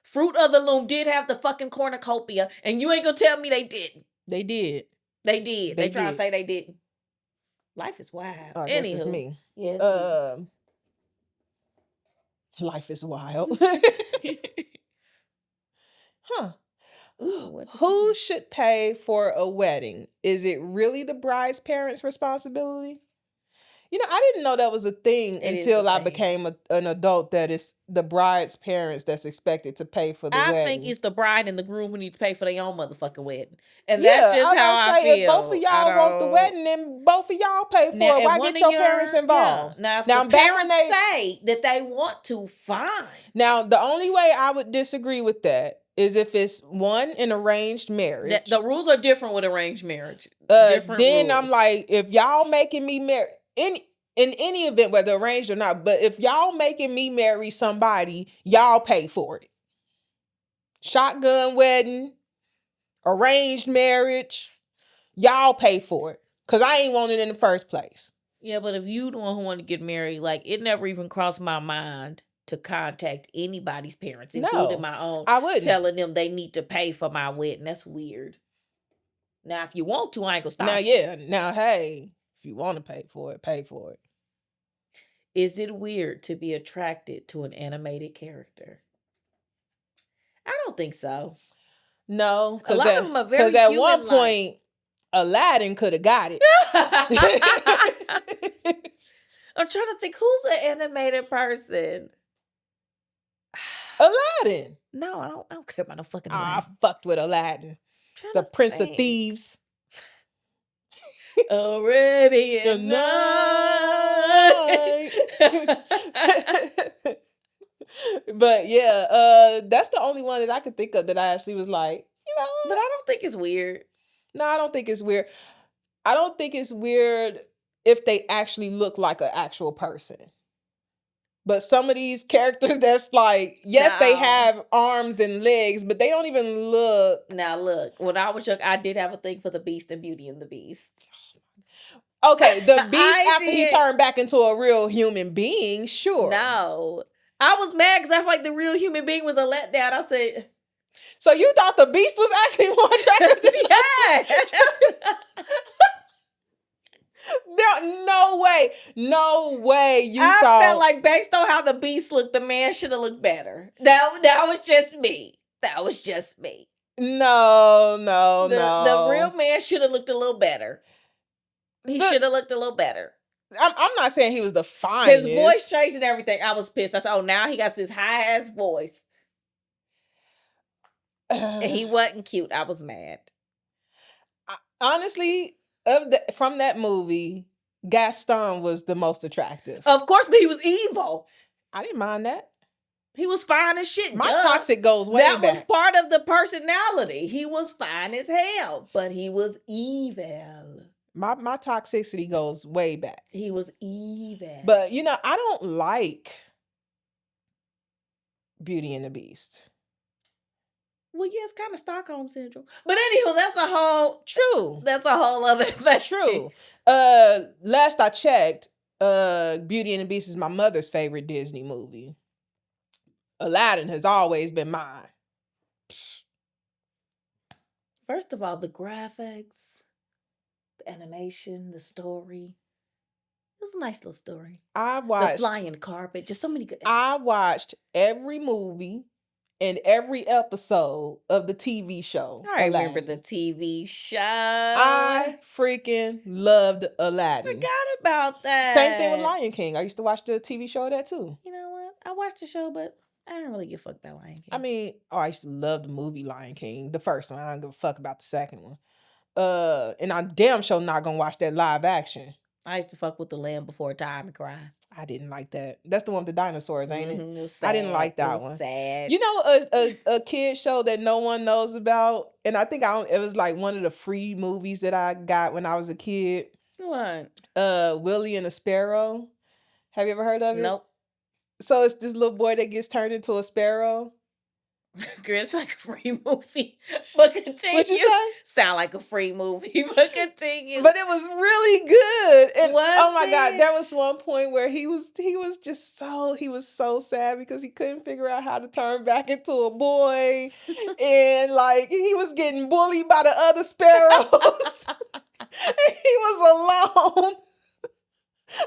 Fruit of the Loom did have the fucking cornucopia, and you ain't gonna tell me they didn't. They did. They did. They They trying to did. say they didn't. Life is wild. Oh, I guess it's Anywho. me. Yes. Life is wild. Huh. Ooh, Who should pay for a wedding? Is it really the bride's parents' responsibility? You know, I didn't know that was a thing It is until a I thing. became an adult, that it's the bride's parents that's expected to pay for the I wedding. think it's the bride and the groom who need to pay for their own motherfucking wedding. And Yeah, that's just I'm how gonna I say, feel. if both of y'all want the wedding, then both of y'all pay for Now, it. if Why one get of your parents involved? Yeah. Now, if Now, the back when parents say that they want to, fine. Now, the only way I would disagree with that is if it's an arranged marriage. The rules are different with arranged marriage. Then rules. I'm like, if y'all making me marry in any event, whether arranged or not, but if y'all making me marry somebody, y'all pay for it. Shotgun wedding, arranged marriage, y'all pay for it. Cause I ain't want it in the first place. Yeah, but if you the one who want to get married, like, it never even crossed my mind to contact anybody's parents, including my own. I wouldn't. Telling them they need to pay for my wedding. That's weird. Now, if you want to, I ain't gonna stop. Now, yeah. Now, hey, if you want to pay for it, pay for it. Is it weird to be attracted to an animated character? I don't think so. No, A lot of them are very at one human-like. point, Aladdin could have got it. I'm trying to think, who's an animated person? Aladdin. No, I don't care about no fucking I Aladdin. fucked with Aladdin. The Prince of Thieves. Arabian Night. But yeah, that's the only one that I could think of that I actually was like, you know. But I don't think it's weird. No, I don't think it's weird. I don't think it's weird if they actually look like an actual person. But some of these characters that's like, yes, they have arms and legs, but they don't even look. Now look, when I was young, I did have a thing for the Beast and Beauty and the Beast. Okay, the Beast after he turned back into a real human being, sure. No. I was mad because I felt like the real human being was a letdown. I said... So you thought the Beast was actually more attractive than No way. No way you thought... I felt like based on how the Beast looked, the man should have looked better. That was just me. That was just me. No. The real man should have looked a little better. He should have looked a little better. I'm not saying he was the finest. His voice changed and everything. I was pissed. I said, oh, now he got this high-ass voice. And he wasn't cute. I was mad. Honestly, from that movie, Gaston was the most attractive. Of course, but he was evil. I didn't mind that. He was fine as shit. My toxic goes way back. That was part of the personality. He was fine as hell, but he was evil. My toxicity goes way back. He was evil. But, you know, I don't like Beauty and the Beast. Well, yeah, it's kind of Stockholm Syndrome. But anywho, that's a whole... True. That's a whole other thing. True. Last I checked, Beauty and the Beast is my mother's favorite Disney movie. Aladdin has always been mine. First of all, the graphics, the animation, the story. It was a nice little story. The flying carpet, just so many good... I watched every movie and every episode of the TV show. I remember the TV show. I freaking loved Aladdin. Forgot about that. Same thing with Lion King. I used to watch the TV show of that too. You know what? I watched the show, but I didn't really give a fuck about Lion King. I mean, I used to love the movie Lion King, the first one. I don't give a fuck about the second one. And I'm damn sure not gonna watch that live action. I used to fuck with the Land Before Time and cry. I didn't like that. That's the one with the dinosaurs, ain't it? It was I didn't sad. like It that was one. sad. You know, a kid show that no one knows about, and I think it was like one of the free movies that I got when I was a kid. What? Willie and the Sparrow. Have you ever heard of it? Nope. So it's this little boy that gets turned into a sparrow. Girl, it's like a free movie. But continue. What'd you say? Sound like a free movie, but continue. But it was really good. And Was oh my God, there it? was one point where he was so sad because he couldn't figure out how to turn back into a boy. And like he was getting bullied by the other sparrows. And he was alone.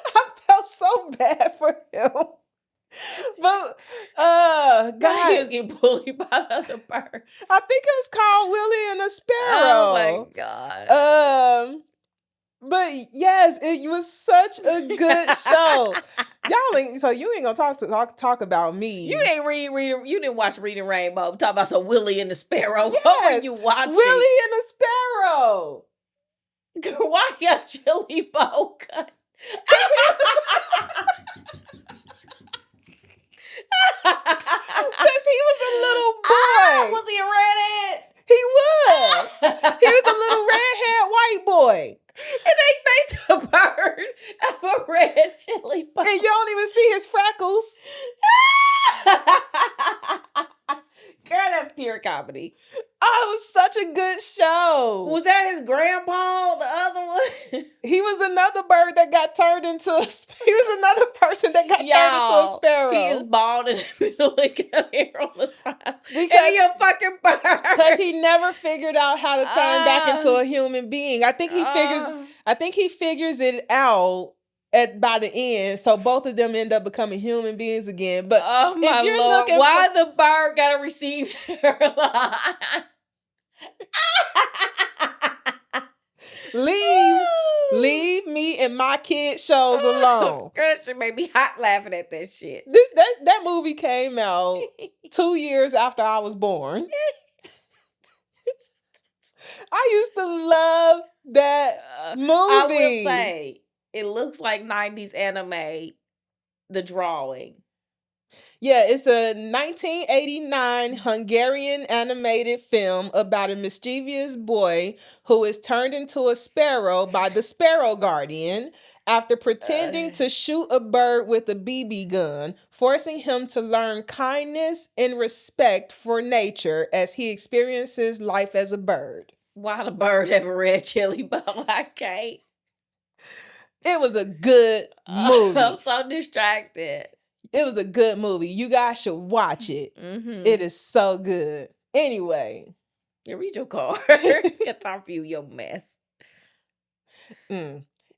I felt so bad for him. But God, he was God, getting bullied by the other birds. I think it was called Willie and the Oh Sparrow. my God. But yes, it was such a good show. Y'all ain't, so you ain't gonna talk about me. You ain't you didn't watch Reading Rainbow. Talk about some Willie and the Sparrow. What were you watching? Willie and the Sparrow. Girl, why you got chili bowl cut? Because he was a little boy. Was he a redhead? He was. He was a little redhead white boy. And they made the bird have a red chili bowl. And you don't even see his freckles. Girl, that's pure comedy. Oh, it was such a good show. Was that his grandpa, the other one? He was another bird that got turned into he was another person that got turned into a sparrow. He is bald in the middle and got hair on the side. Because and he a fucking bird. Because he never figured out how to turn back into a human being. I think he figures it out by the end. So both of them end up becoming human beings again. But oh my if you're Lord, looking why the bird gotta receive hairline? Leave me and my kid shows alone. Girl, that shit made me hot laughing at that shit. That movie came out 2 years after I was born. I used to love that movie. I will say, it looks like 90s anime, the drawing. Yeah, it's a 1989 Hungarian animated film about a mischievous boy who is turned into a sparrow by the Sparrow Guardian after pretending to shoot a bird with a BB gun, forcing him to learn kindness and respect for nature as he experiences life as a bird. Why the bird have a red chili bowl? I can't. It was a good movie. I'm so distracted. It was a good movie. You guys should watch it. Mm-hmm. It is so good. Anyway. You read your card. Got time for you, your mess.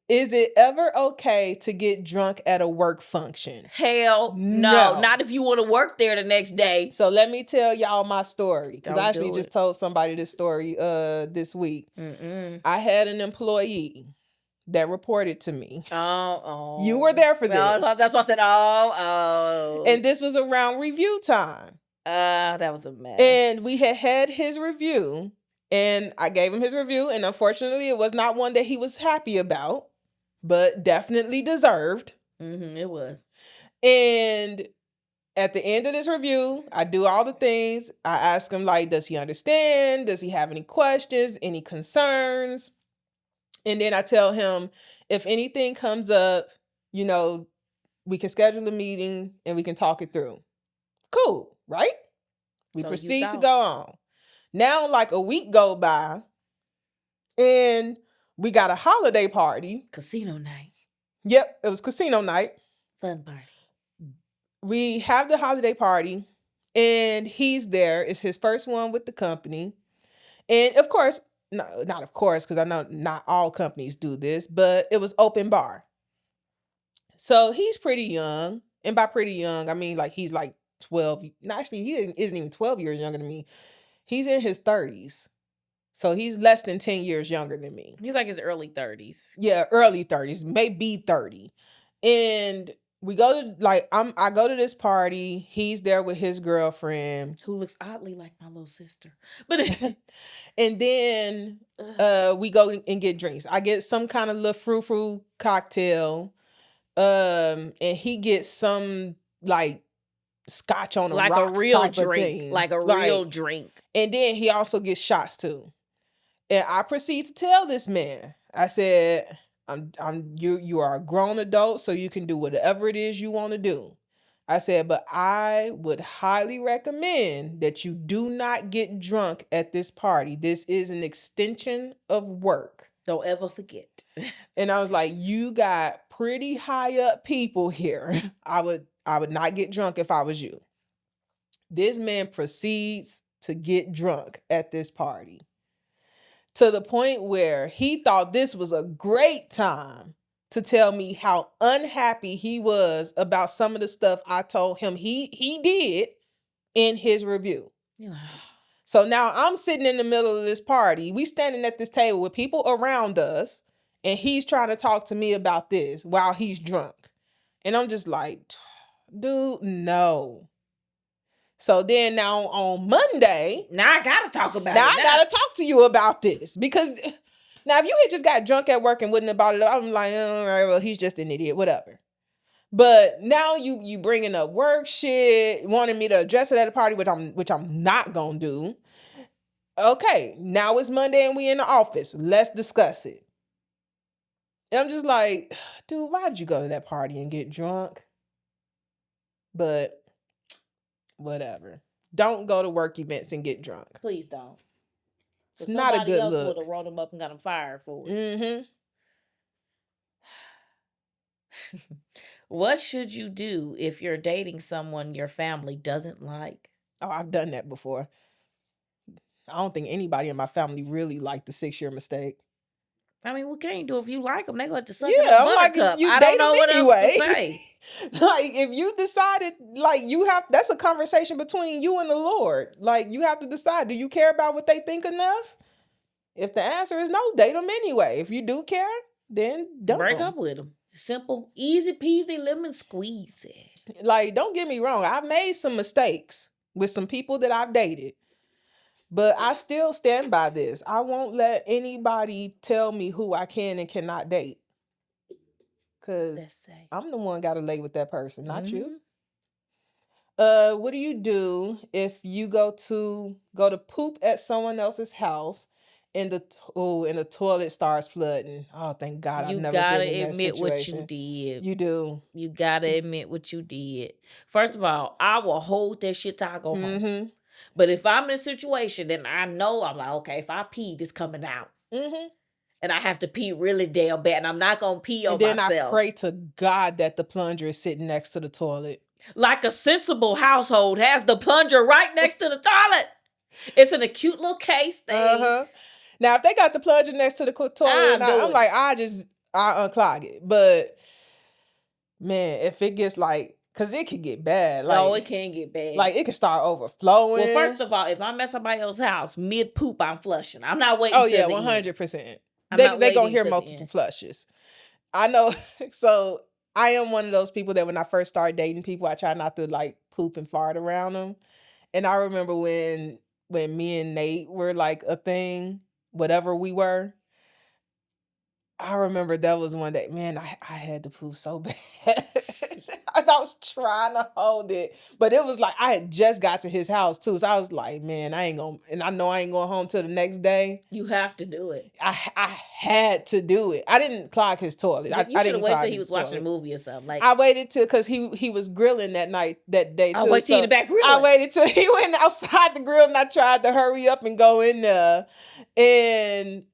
Is it ever okay to get drunk at a work function? Hell no. Not if you want to work there the next day. So let me tell y'all my story. Because I actually just told somebody this story this week. I had an employee that reported to me. Oh. You were there for this. That's why I said, oh. And this was around review time. That was a mess. And we had his review. And I gave him his review. And unfortunately, it was not one that he was happy about. But definitely deserved. It was. And at the end of this review, I do all the things. I ask him, like, does he understand? Does he have any questions? Any concerns? And then I tell him, if anything comes up, we can schedule a meeting and we can talk it through. Cool, right? We proceed to go on. Now, like a week go by, and we got a holiday party. Casino night. Yep, it was casino night. Fun party. We have the holiday party, and he's there. It's his first one with the company. And of course, not of course, because I know not all companies do this, but it was open bar. So he's pretty young. And by pretty young, I mean like he's like 12. Actually, he isn't even 12 years younger than me. He's in his 30s. So he's less than 10 years younger than me. He's like his early 30s. Yeah, early 30s, maybe 30. And we go to I go to this party. He's there with his girlfriend, who looks oddly like my little sister. But and then we go and get drinks. I get some kind of little frou-frou cocktail. And he gets some like scotch on the Like a rocks real type of drink. thing. Like a real drink. And then he also gets shots too. And I proceed to tell this man, I said, you are a grown adult, so you can do whatever it is you want to do. I said, but I would highly recommend that you do not get drunk at this party. This is an extension of work. Don't ever forget. And I was like, you got pretty high up people here. I would not get drunk if I was you. This man proceeds to get drunk at this party, to the point where he thought this was a great time to tell me how unhappy he was about some of the stuff I told him he did in his review. So now I'm sitting in the middle of this party. We standing at this table with people around us, and he's trying to talk to me about this while he's drunk. And I'm just like, dude, no. So then now on Monday, now I gotta talk about it. I gotta talk to you about this, because now if you had just got drunk at work and wouldn't have brought it up, I'm like, all right, well, he's just an idiot, whatever. But now you bringing up work shit, wanting me to address it at a party, which I'm not gonna do. Okay, now it's Monday and we in the office. Let's discuss it. And I'm just like, dude, why'd you go to that party and get drunk? But whatever. Don't go to work events and get drunk. Please don't. It's not a good look. Somebody else would have rolled him up and got him fired for it. What should you do if you're dating someone your family doesn't like? Oh, I've done that before. I don't think anybody in my family really liked the 6-year mistake. I mean, what can you do if you like them? They're going to suck in a buttercup. Like, I don't know what else to say. Like, if you decided, like, that's a conversation between you and the Lord. Like, you have to decide, do you care about what they think enough? If the answer is no, date them anyway. If you do care, then don't break up with them. Simple, easy peasy, lemon squeezy. Like, don't get me wrong. I've made some mistakes with some people that I've dated. But I still stand by this. I won't let anybody tell me who I can and cannot date. Because I'm the one got to lay with that person, not you. What do you do if you go to poop at someone else's house and the toilet starts flooding? Oh, thank God, I've never been in that situation. You gotta admit what you did. You do. You gotta admit what you did. First of all, I will hold that shit till I go home. But if I'm in a situation and I know, I'm like, okay, if I pee, it's coming out. And I have to pee really damn bad, and I'm not going to pee on myself. And then I pray to God that the plunger is sitting next to the toilet. Like a sensible household has the plunger right next to the toilet. It's in a cute little case thing. Now, if they got the plunger next to the toilet, I'm like, I unclog it. But, man, if it gets like, because it can get bad. Like, it can get bad. Like, it can start overflowing. Well, first of all, if I'm at somebody else's house, mid-poop, I'm flushing. I'm not waiting till the end. 100%. They going to hear multiple flushes. I know. So, I am one of those people that when I first started dating people, I try not to, like, poop and fart around them. And I remember when me and Nate were, like, a thing, whatever we were, I remember that was one day, man, I had to poop so bad. And I was trying to hold it. But it was like, I had just got to his house too. So I was like, man, I know I ain't going home till the next day. You have to do it. I had to do it. I didn't clog his toilet. You should have waited till he was watching a movie or something. Like, I waited till, because he was grilling that day too. I waited till he in the back grilling. I waited till he went outside the grill and I tried to hurry up and go in there. Maybe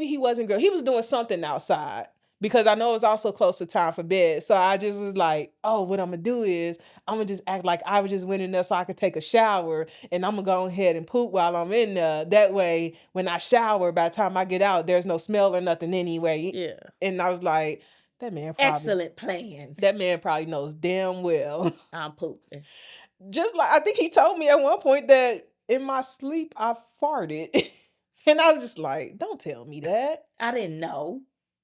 he wasn't grilling. He was doing something outside. Because I know it was also close to time for bed. So I just was like, oh, what I'm going to do is I'm going to just act like I was just went in there so I could take a shower. And I'm going to go ahead and poop while I'm in there. That way, when I shower, by the time I get out, there's no smell or nothing anyway. Yeah. And I was like, that man probably... Excellent plan. That man probably knows damn well. I'm pooping. Just like, I think he told me at one point that in my sleep, I farted. And I was just like, don't tell me that. I didn't know.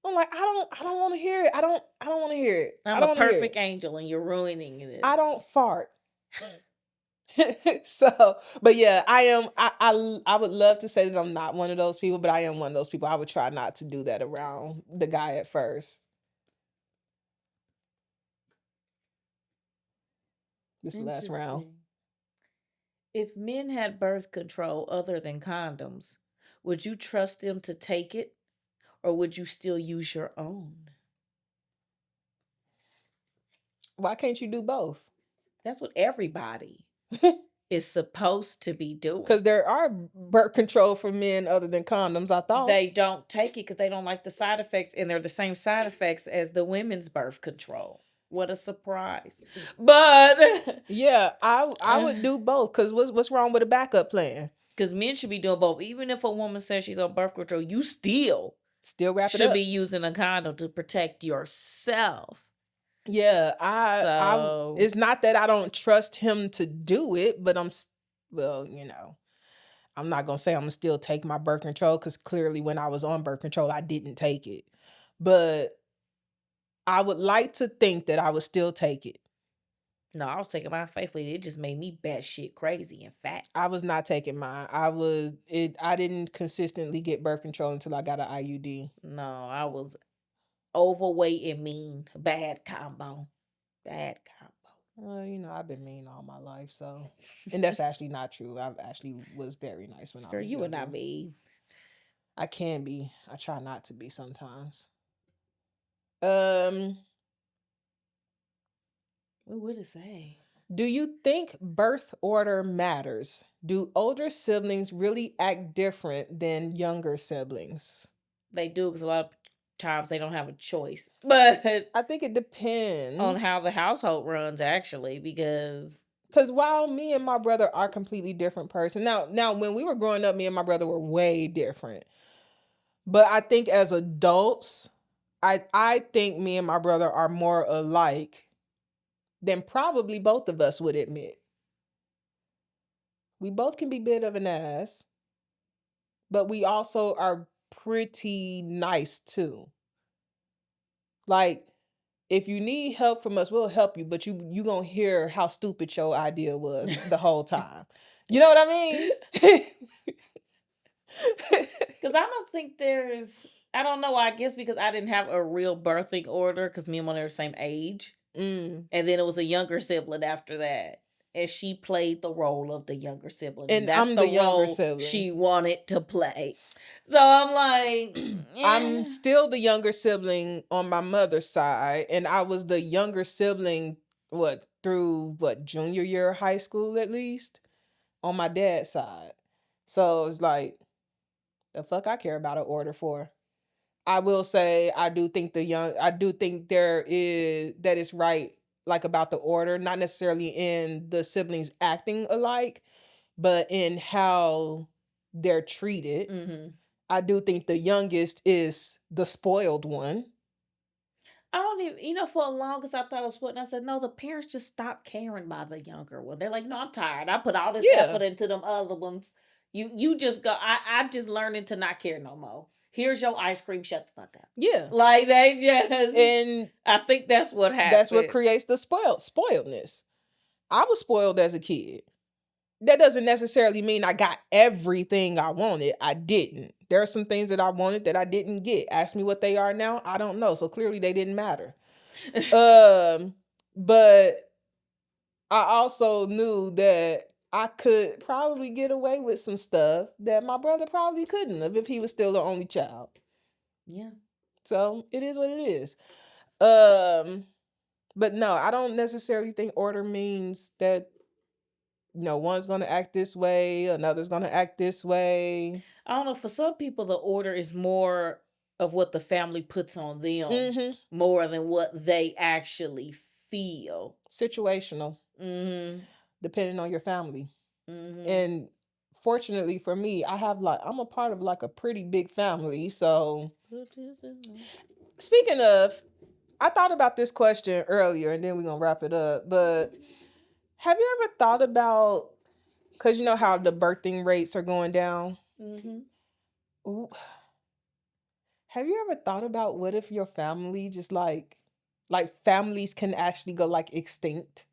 I'm like, I don't want to hear it. I don't want to hear it. I'm a perfect angel and you're ruining it. I don't fart. So, but yeah, I would love to say that I'm not one of those people, but I am one of those people. I would try not to do that around the guy at first. This is the last round. Interesting. If men had birth control other than condoms, would you trust them to take it, or would you still use your own? Why can't you do both? That's what everybody is supposed to be doing. Because there are birth control for men other than condoms, I thought. They don't take it because they don't like the side effects, and they're the same side effects as the women's birth control. What a surprise. But yeah, I would do both, because what's wrong with a backup plan? Because men should be doing both. Even if a woman says she's on birth control, you still wrap it should up. be using a condom to protect yourself. Yeah, I it's not that I don't trust him to do it, but I'm not gonna say I'm gonna still take my birth control, because clearly when I was on birth control, I didn't take it. But I would like to think that I would still take it. No, I was taking mine faithfully. It just made me batshit crazy and fat. I was not taking mine. I didn't consistently get birth control until I got an IUD. No, I was overweight and mean. Bad combo. Well, I've been mean all my life, so. And that's actually not true. I actually was very nice when I was Girl, you younger. were not mean. I can be. I try not to be sometimes. What would it say? Do you think birth order matters? Do older siblings really act different than younger siblings? They do, because a lot of times they don't have a choice. But I think it depends on how the household runs, actually, because while me and my brother are completely different person. Now when we were growing up, me and my brother were way different. But I think as adults, I think me and my brother are more alike than probably both of us would admit. We both can be a bit of an ass, but we also are pretty nice too. Like, if you need help from us, we'll help you, but you gonna hear how stupid your idea was the whole time. You know what I mean? Because I don't think I don't know, I guess because I didn't have a real birthing order, because me and one are the same age. And then it was a younger sibling after that. And she played the role of the younger sibling. And that's I'm the the younger role sibling. she wanted to play. So I'm like, I'm still the younger sibling on my mother's side. And I was the younger sibling, through junior year of high school at least, on my dad's side. So it's like, the fuck I care about an order for. I will say I do think there is that is right, like, about the order, not necessarily in the siblings acting alike, but in how they're treated. Mm-hmm. I do think the youngest is the spoiled one. I don't even, for the longest I thought I was spoiled. And I said, no, the parents just stopped caring about the younger one. They're like, no, I'm tired. I put all this effort into them other ones. You just go, I'm just learning to not care no more. Here's your ice cream. Shut the fuck up. Yeah. Like, they just. And I think that's what happened. That's what creates the spoiledness. I was spoiled as a kid. That doesn't necessarily mean I got everything I wanted. I didn't. There are some things that I wanted that I didn't get. Ask me what they are now. I don't know. So clearly they didn't matter. But I also knew that I could probably get away with some stuff that my brother probably couldn't have if he was still the only child. Yeah. So it is what it is. But no, I don't necessarily think order means that one's going to act this way, another's going to act this way. I don't know. For some people, the order is more of what the family puts on them, more than what they actually feel. Situational. Depending on your family. And fortunately for me, I'm a part of a pretty big family. So speaking of, I thought about this question earlier, and then we're going to wrap it up. But have you ever thought about, because you know how the birthing rates are going down? Ooh. Have you ever thought about what if your family just like families can actually go extinct?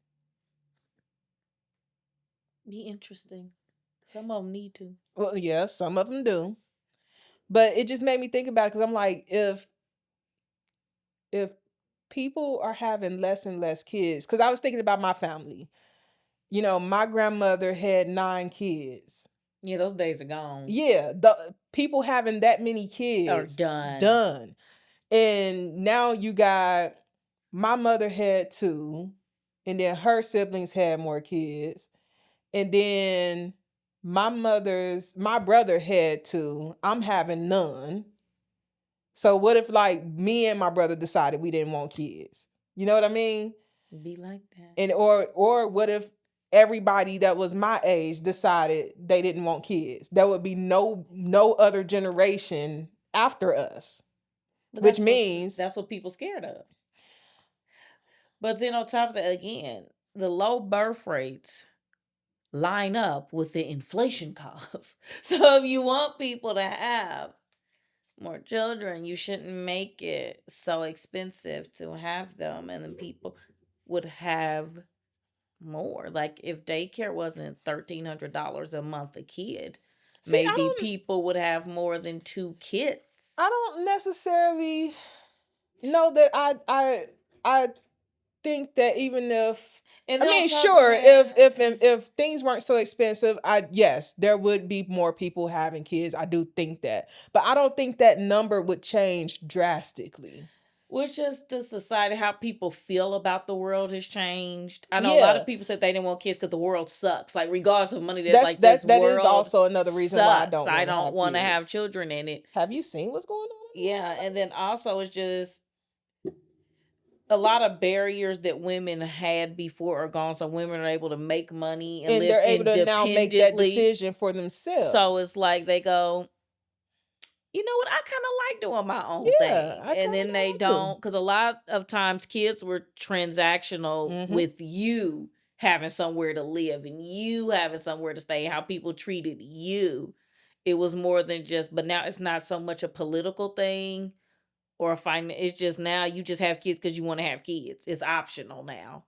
Be interesting. Some of them need to. Well, yeah, some of them do. But it just made me think about it, because I'm like, if people are having less and less kids, because I was thinking about my family. my grandmother had 9 kids. Yeah, those days are gone. Yeah, the people having that many Are kids done. And now you got my mother had 2, and then her siblings had more kids. And then my brother had 2. I'm having none. So what if like me and my brother decided we didn't want kids? You know what I mean? Be like that. And or what if everybody that was my age decided they didn't want kids? There would be no other generation after us. But Which means that's what people scared of. But then on top of that, again, the low birth rates line up with the inflation costs. So if you want people to have more children, you shouldn't make it so expensive to have them, and then people would have more. Like if daycare wasn't $1,300 a month a kid, maybe people would have more than 2 kids. I don't necessarily know that I think that even if sure, if things weren't so expensive, yes, there would be more people having kids. I do think that. But I don't think that number would change drastically. Which is the society, how people feel about the world has changed. I know a lot of people said they didn't want kids because the world sucks. Like regardless of money, that is also another reason why I don't want to have children in it. Have you seen what's going on? Yeah, and then also it's just a lot of barriers that women had before are gone, so women are able to make money and live they're able to now make that decision for themselves. So it's like they go, you know what? I kind of like doing my own thing. And then they don't, because a lot of times kids were transactional with you having somewhere to live and you having somewhere to stay, how people treated you. It was more than just, but now it's not so much a political thing or a finance. It's just now you just have kids because you want to have kids. It's optional now.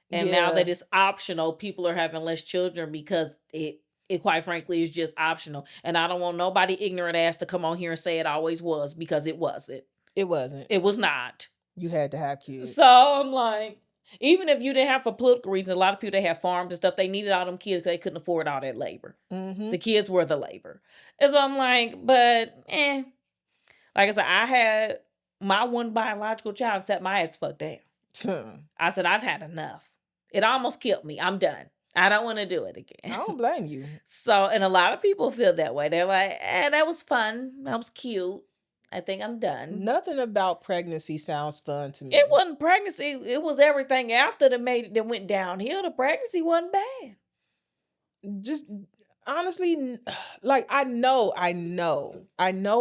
And now that it's optional, people are having less children because it quite frankly is just optional. And I don't want nobody ignorant ass to come on here and say it always was, because it wasn't. It wasn't. It was not. You had to have kids. So I'm like, even if you didn't have for political reasons, a lot of people that have farms and stuff, they needed all them kids because they couldn't afford all that labor. The kids were the labor. And so I'm like, but like I said, I had my one biological child set my ass the fuck down. I said, I've had enough. It almost killed me. I'm done. I don't want to do it again. I don't blame you. So, and a lot of people feel that way. They're like, that was fun. That was cute. I think I'm done. Nothing about pregnancy sounds fun to me. It wasn't pregnancy. It was everything after that went downhill. The pregnancy wasn't bad. Just honestly, like I know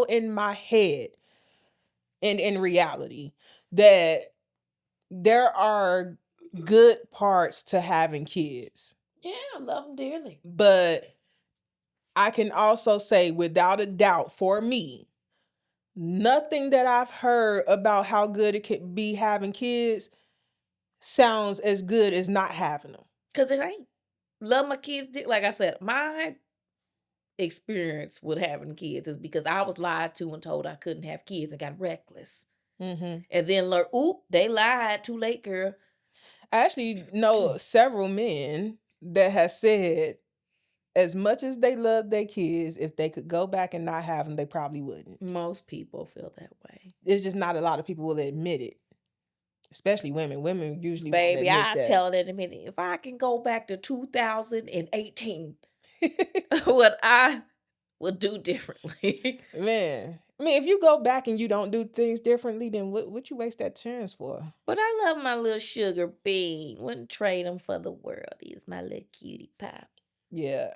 in my head and in reality that there are good parts to having kids. Yeah, I love them dearly. But I can also say without a doubt, for me, nothing that I've heard about how good it could be having kids sounds as good as not having them. Because it ain't. Love my kids. Like I said, my experience with having kids is because I was lied to and told I couldn't have kids and got reckless. And then learned, they lied. Too late, girl. I actually know several men that have said as much as they love their kids, if they could go back and not have them, they probably wouldn't. Most people feel that way. It's just not a lot of people will admit it. Especially women. Women usually Baby, I tell it in a minute. If I can go back to 2018, what I would do differently. Man. I mean, if you go back and you don't do things differently, then what you waste that chance for? But I love my little sugar bean. Wouldn't trade him for the world. He's my little cutie pie. Yeah,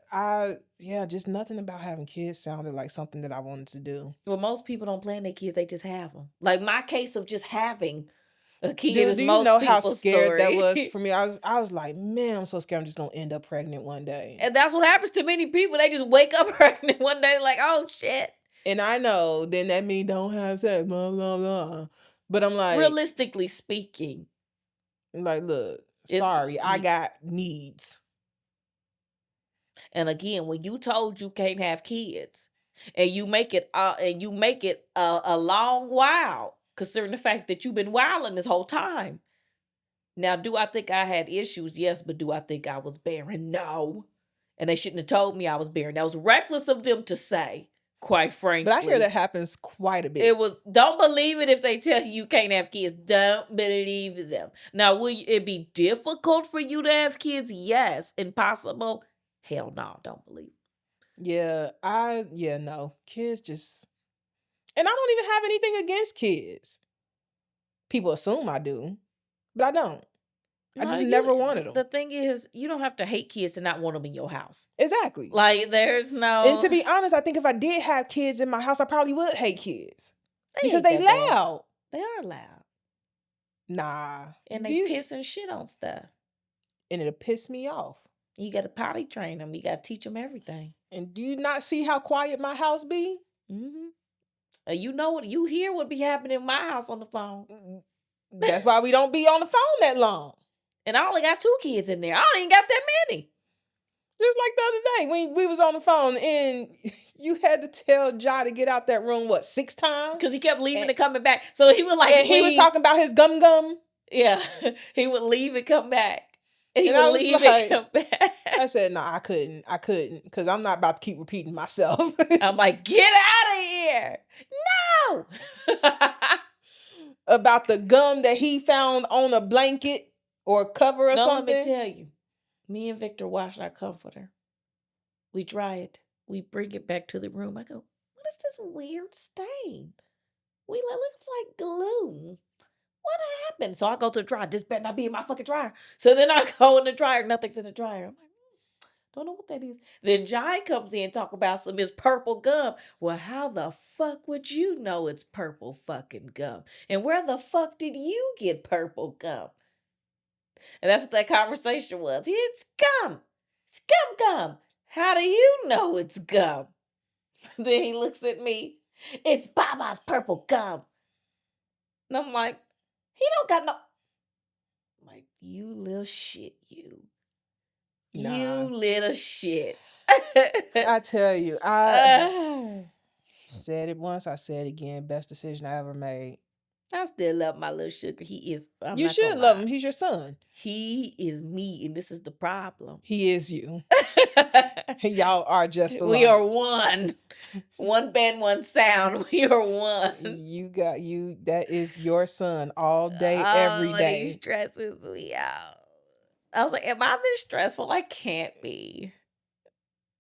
just nothing about having kids sounded like something that I wanted to do. Well, most people don't plan their kids; they just have them. Like my case of just having a kid do is you most know how people's scared story. that was for me? I was like, man, I'm so scared I'm just gonna end up pregnant one day. And that's what happens to many people. They just wake up pregnant one day, like, oh shit. And I know, then that means don't have sex, blah blah blah. But I'm like, realistically speaking, like, look, sorry, I got needs. And again, when you told you can't have kids, and you make it a long while, considering the fact that you've been wilding this whole time, Now, do I think I had issues? Yes, but do I think I was barren? No. And they shouldn't have told me I was barren. That was reckless of them to say, quite frankly. But I hear that happens quite a bit. It was, don't believe it if they tell you can't have kids. Don't believe them. Now, will it be difficult for you to have kids? Yes. Impossible? Hell no, don't believe it. No. Kids just, and I don't even have anything against kids. People assume I do, but I don't. I just never wanted them. The thing is, you don't have to hate kids to not want them in your house. Exactly. Like, there's no... And to be honest, I think if I did have kids in my house, I probably would hate kids. Because they loud. They are loud. Nah. And they piss and shit on stuff. And it'll piss me off. You got to potty train them. You got to teach them everything. And do you not see how quiet my house be? Mm-hmm. You know what? You hear what be happening in my house on the phone. That's why we don't be on the phone that long. And I only got 2 kids in there. I don't even got that many. Just like the other day when we was on the phone and you had to tell Jai to get out that room, 6 times? Because he kept leaving and coming back. So he was like... And he was talking about his gum. Yeah. He would leave and come back. And he would leave and come back. I said, no, I couldn't. Because I'm not about to keep repeating myself. I'm like, get out of here. No. About the gum that he found on a blanket or a cover or something. Let me tell you. Me and Victor wash our comforter. We dry it. We bring it back to the room. I go, what is this weird stain? We like, looks like glue. What happened? So I go to the dryer. This better not be in my fucking dryer. So then I go in the dryer. Nothing's in the dryer. I'm like, don't know what that is. Then Jai comes in and talk about some his purple gum. Well, how the fuck would you know it's purple fucking gum? And where the fuck did you get purple gum? And that's what that conversation was. It's gum. It's gum. How do you know it's gum? Then he looks at me. It's Baba's purple gum. And I'm like, he don't got no... I'm like, you little shit, you. Nah. You little shit. I tell you, I said it once, I said it again. Best decision I ever made. I still love my little sugar. He is... You should love him. He's your son. He is me, and this is the problem. He is you. Y'all are just alike. We are one. One band, one sound. We are one. That is your son all day, every day. He stresses me out. I was like, am I this stressful? I can't be.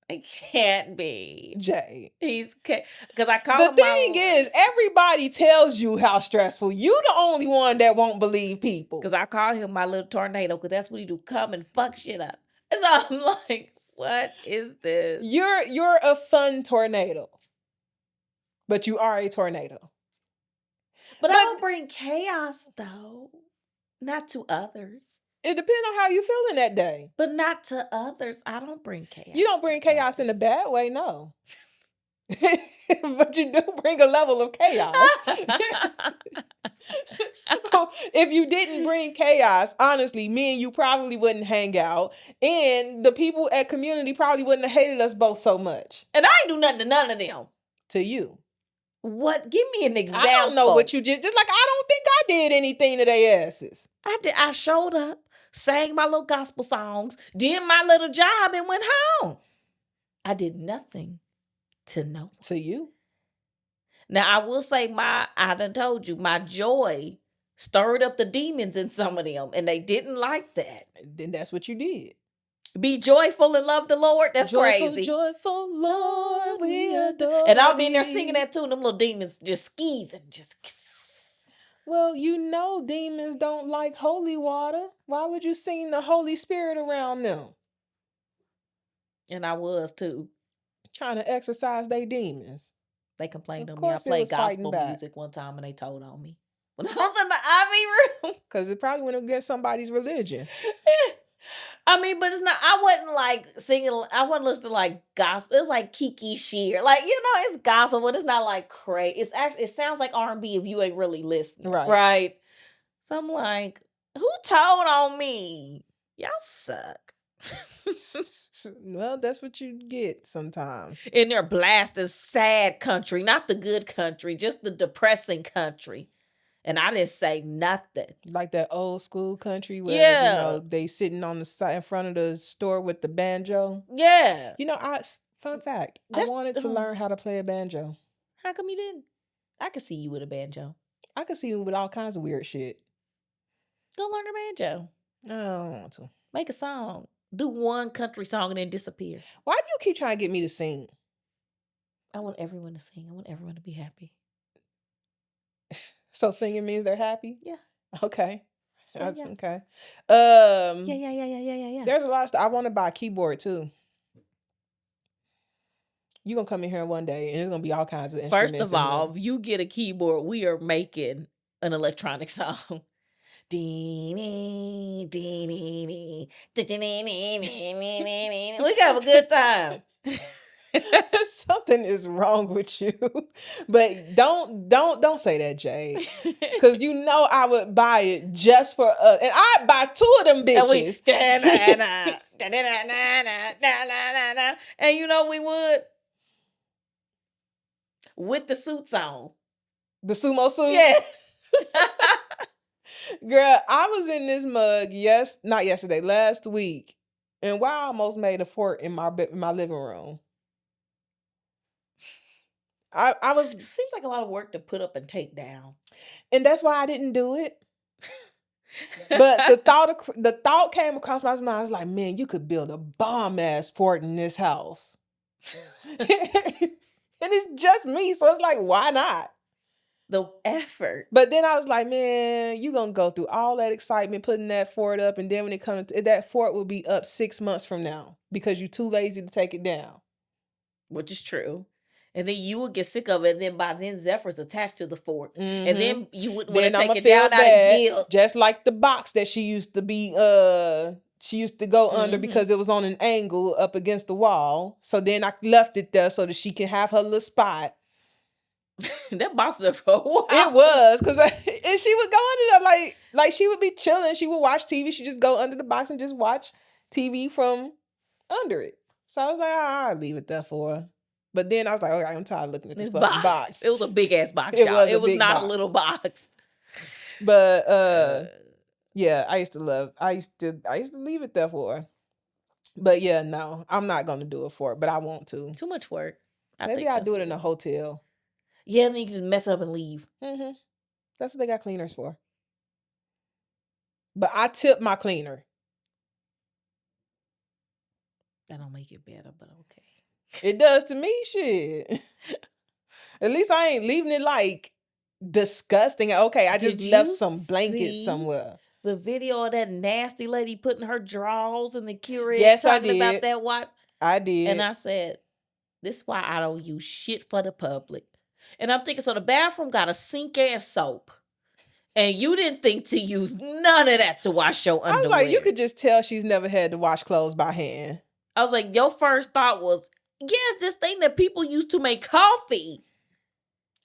I can't be. Jay. Because I call him. The thing is, everybody tells you how stressful. You the only one that won't believe people. Because I call him my little tornado, because that's what he do, come and fuck shit up. And so I'm like, what is this? You're a fun tornado. But you are a tornado. But I don't bring chaos, though. Not to others. It depends on how you feeling that day. But not to others. I don't bring chaos. You don't bring chaos in a bad way, no. But you do bring a level of chaos. So if you didn't bring chaos, honestly, me and you probably wouldn't hang out. And the people at community probably wouldn't have hated us both so much. And I ain't do nothing to none of them. To you. What? Give me an example. I don't know what you did. Just like I don't think I did anything to their asses. I did. I showed up, sang my little gospel songs, did my little job, and went home. I did nothing to no one. To you. Now, I will say I done told you, my joy stirred up the demons in some of them, and they didn't like that. Then that's what you did. Be joyful and love the Lord. That's crazy. Joyful Lord, we adore. And I'll be in there singing that too. And them little demons just skeezing. Well, you know demons don't like holy water. Why would you sing the Holy Spirit around them? And I was too. Trying to exorcise their demons. They complained on me. I played gospel music one time and they told on me. When I was in the IV room. Because it probably went against somebody's religion. I mean, but it's not, I wasn't like singing, I wasn't listening to like gospel. It's like Kiki Shear. Like, it's gospel, but it's not like crazy. It's actually, it sounds like R&B if you ain't really listening. Right. So I'm like, who told on me? Y'all suck. Well, that's what you get sometimes. And they're blasting sad country, not the good country, just the depressing country. And I didn't say nothing. Like that old school country where, Yeah. they sitting on the side in front of the store with the banjo. Yeah. Fun fact, I That's- wanted to learn how to play a banjo. How come you didn't? I could see you with a banjo. I could see you with all kinds of weird shit. Go learn a banjo. I don't want to. Make a song. Do one country song and then disappear. Why do you keep trying to get me to sing? I want everyone to sing. I want everyone to be happy. So singing means they're happy? Yeah. Okay. Yeah. Okay. Yeah. There's a lot of stuff. I want to buy a keyboard too. You're going to come in here one day and there's going to be all kinds of instruments. First of all, if you get a keyboard, we are making an electronic song. We have a good time. Something is wrong with you. But don't say that, Jade. Because I would buy it just for us. And I'd buy 2 of them bitches. And we would. With the suits on. The sumo suit? Yes. Girl, I was in this mug, not yesterday, last week. And I almost made a fort in my living room. I was. It seems like a lot of work to put up and take down. And that's why I didn't do it. But the thought came across my mind. I was like, man, you could build a bomb-ass fort in this house. And it's just me, so it's like, why not? The effort. But then I was like, man, you're going to go through all that excitement putting that fort up, and then when it comes to that fort will be up 6 months from now because you're too lazy to take it down. Which is true. And then you would get sick of it, and then by then Zephyr's attached to the fort. Mm-hmm. And then you wouldn't want to take it down out of guilt. Just like the box that she used to be she used to go under because it was on an angle up against the wall. So then I left it there so that she can have her little spot. That box was there for a while. It was, because and she would go under there like she would be chilling. She would watch TV. She'd just go under the box and just watch TV from under it. So I was like, I'll leave it there for her. But then I was like, okay, I'm tired of looking at this fucking box. It was a big ass box, y'all. It was not a little box. But yeah, I used to leave it there for her. But yeah, no, I'm not gonna do it for it, but I want to. Too much work. Maybe I'll do it in a hotel. Yeah, and then you can just mess it up and leave. Mm-hmm. That's what they got cleaners for. But I tip my cleaner. That don't make it better, but okay. It does to me, shit. At least I ain't leaving it like disgusting. Okay, I just left some blankets somewhere. The video of that nasty lady putting her drawers in the Keurig. Yes, I talking did. about that what? I did. And I said, this is why I don't use shit for the public. And I'm thinking, so the bathroom got a sink and soap. And you didn't think to use none of that to wash your underwear. I was like, you could just tell she's never had to wash clothes by hand. I was like, your first thought was, yeah, this thing that people use to make coffee.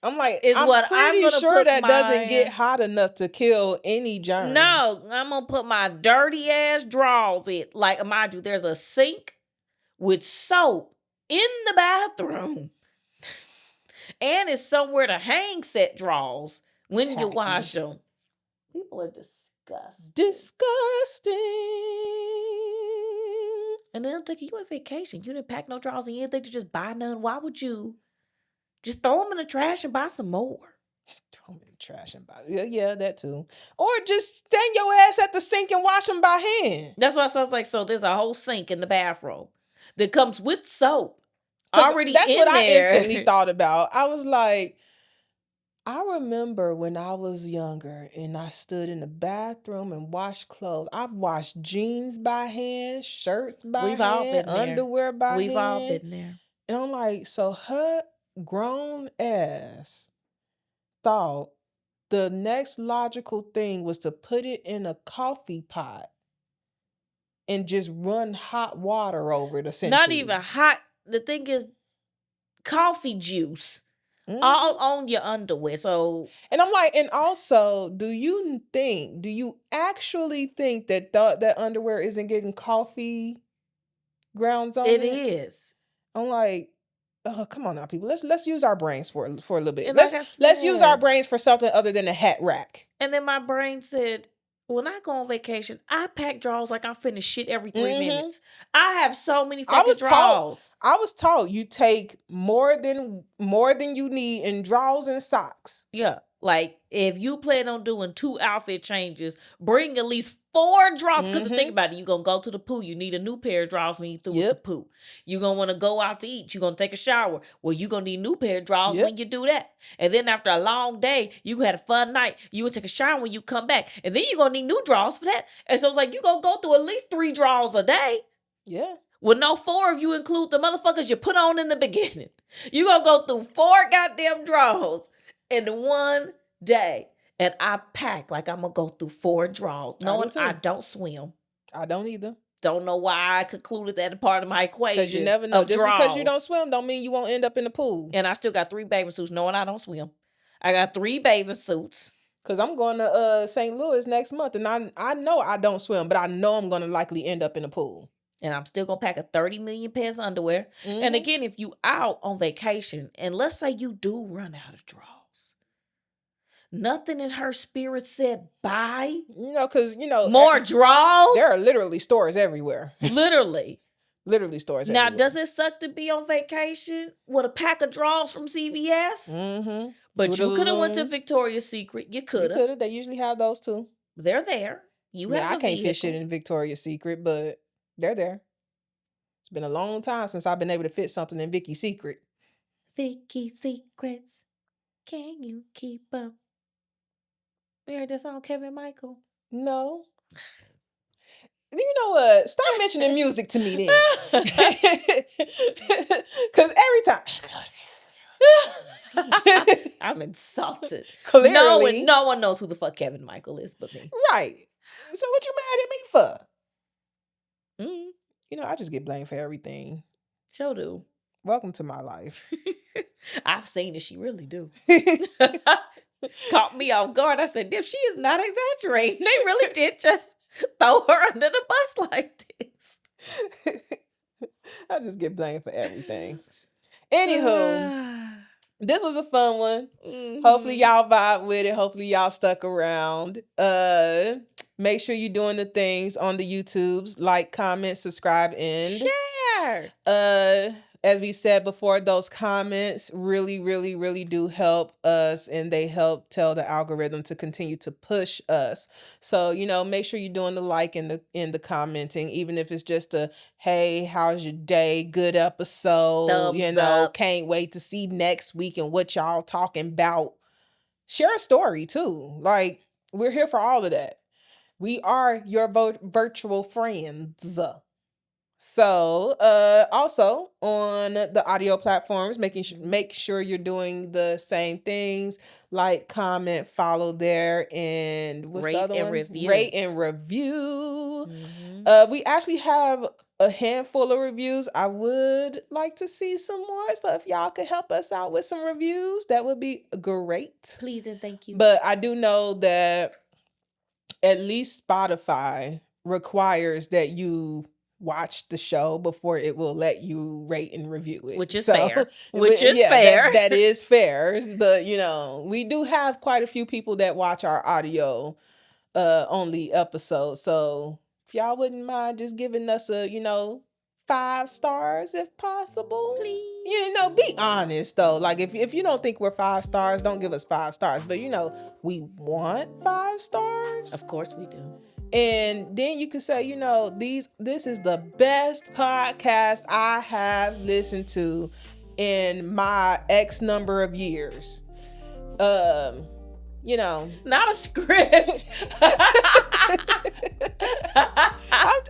I'm like, I'm pretty sure that doesn't get hot enough to kill any germs. No, I'm going to put my dirty ass drawers in. Like, mind you, there's a sink with soap in the bathroom. And it's somewhere to hang set drawers when you wash them. People are disgusting. And then I'm thinking, you on vacation. You didn't pack no drawers and you didn't think to just buy none. Why would you just throw them in the trash and buy some more? Throw them in the trash and buy. Yeah, that too. Or just stand your ass at the sink and wash them by hand. That's why I was like, so there's a whole sink in the bathroom that comes with soap already in there. That's what I instantly thought about. I was like, I remember when I was younger and I stood in the bathroom and washed clothes. I've washed jeans by hand, shirts by hand, all been there. Underwear by hand. We've all been there. And I'm like, so her grown ass thought the next logical thing was to put it in a coffee pot and just run hot water over it, essentially. Not even hot. The thing is, coffee juice. All on your underwear. So, and I'm like, and also, do you actually think that that underwear isn't getting coffee grounds on it? It is. I'm like, come on now, people. Let's use our brains for a little bit. And like I Let's use said- our brains for something other than a hat rack. And then my brain said, when I go on vacation, I pack drawers like I'm finna shit every 3 minutes. I have so many fucking drawers. I was told you take more than you need in drawers and socks. Yeah. Like, if you plan on doing 2 outfit changes, bring at least 4 drawers. Because think about it, you're going to go to the pool. You need a new pair of drawers when you through with the pool. You're going to want to go out to eat. You're going to take a shower. Well, you're going to need a new pair of drawers when you do that. And then after a long day, you had a fun night. You would take a shower when you come back. And then you're going to need new drawers for that. And so it's like, you're going to go through at least 3 drawers a day. Yeah. With no 4 if you include the motherfuckers you put on in the beginning. You're going to go through 4 goddamn drawers in one day. And I pack like I'm going to go through 4 drawers. Knowing I don't swim. I don't either. Don't know why I concluded that part of my equation. Because you never know. Just because you don't swim don't mean you won't end up in the pool. And I still got 3 bathing suits knowing I don't swim. I got 3 bathing suits. Because I'm going to St. Louis next month. And I know I don't swim, but I know I'm going to likely end up in the pool. And I'm still going to pack a 30 million pairs of underwear. And again, if you out on vacation, and let's say you do run out of drawers. Nothing in her spirit said buy. Because, more drawers. There are literally stores everywhere. Literally. Literally stores now, everywhere. does it suck to be on vacation with a pack of drawers from CVS? Mm-hmm. But you could have went to Victoria's Secret. You could have. They usually have those too. They're there. I can't fit shit in Victoria's Secret, but they're there. It's been a long time since I've been able to fit something in Vicky's Secret. Vicky's Secrets. Can you keep them? You heard that song, Kevin Michael? No. You know what? Stop mentioning music to me then. Because every time. I'm insulted. Clearly. No one knows who the fuck Kevin Michael is but me. Right. So what you mad at me for? Mm. I just get blamed for everything. Sure do. Welcome to my life. I've seen it. She really do. Caught me off guard. I said, "Damn, she is not exaggerating. They really did just throw her under the bus like this." I just get blamed for everything. Anywho, this was a fun one. Hopefully y'all vibe with it. Hopefully y'all stuck around. Make sure you're doing the things on the YouTubes. Like, comment, subscribe, and share. As we said before, those comments really, really, really do help us, and they help tell the algorithm to continue to push us. So, make sure you're doing the like and the commenting, even if it's just a, hey, how's your day? Good episode. Thumbs up. Can't wait to see next week and what y'all talking about. Share a story too. Like, we're here for all of that. We are your virtual friends. So, also on the audio platforms, make sure you're doing the same things, like, comment, follow there, and what's the other one? Rate and review. We actually have a handful of reviews. I would like to see some more. So if y'all could help us out with some reviews, that would be great. Please and thank you. But I do know that at least Spotify requires that you watch the show before it will let you rate and review it. Which is fair. Fair. That is fair. But, we do have quite a few people that watch our audio only episodes. So if y'all wouldn't mind just giving us a, 5 stars if possible. Please. Be honest though. Like if you don't think we're 5 stars, don't give us 5 stars. But we want 5 stars. Of course we do. And then you can say, this is the best podcast I have listened to in my X number of years. Not a script.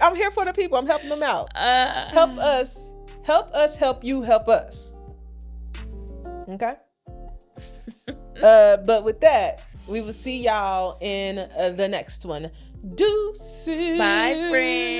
I'm here for the people. I'm helping them out. Help us help you help us. Okay? But with that, we will see y'all in the next one. Deuces. Bye, friends.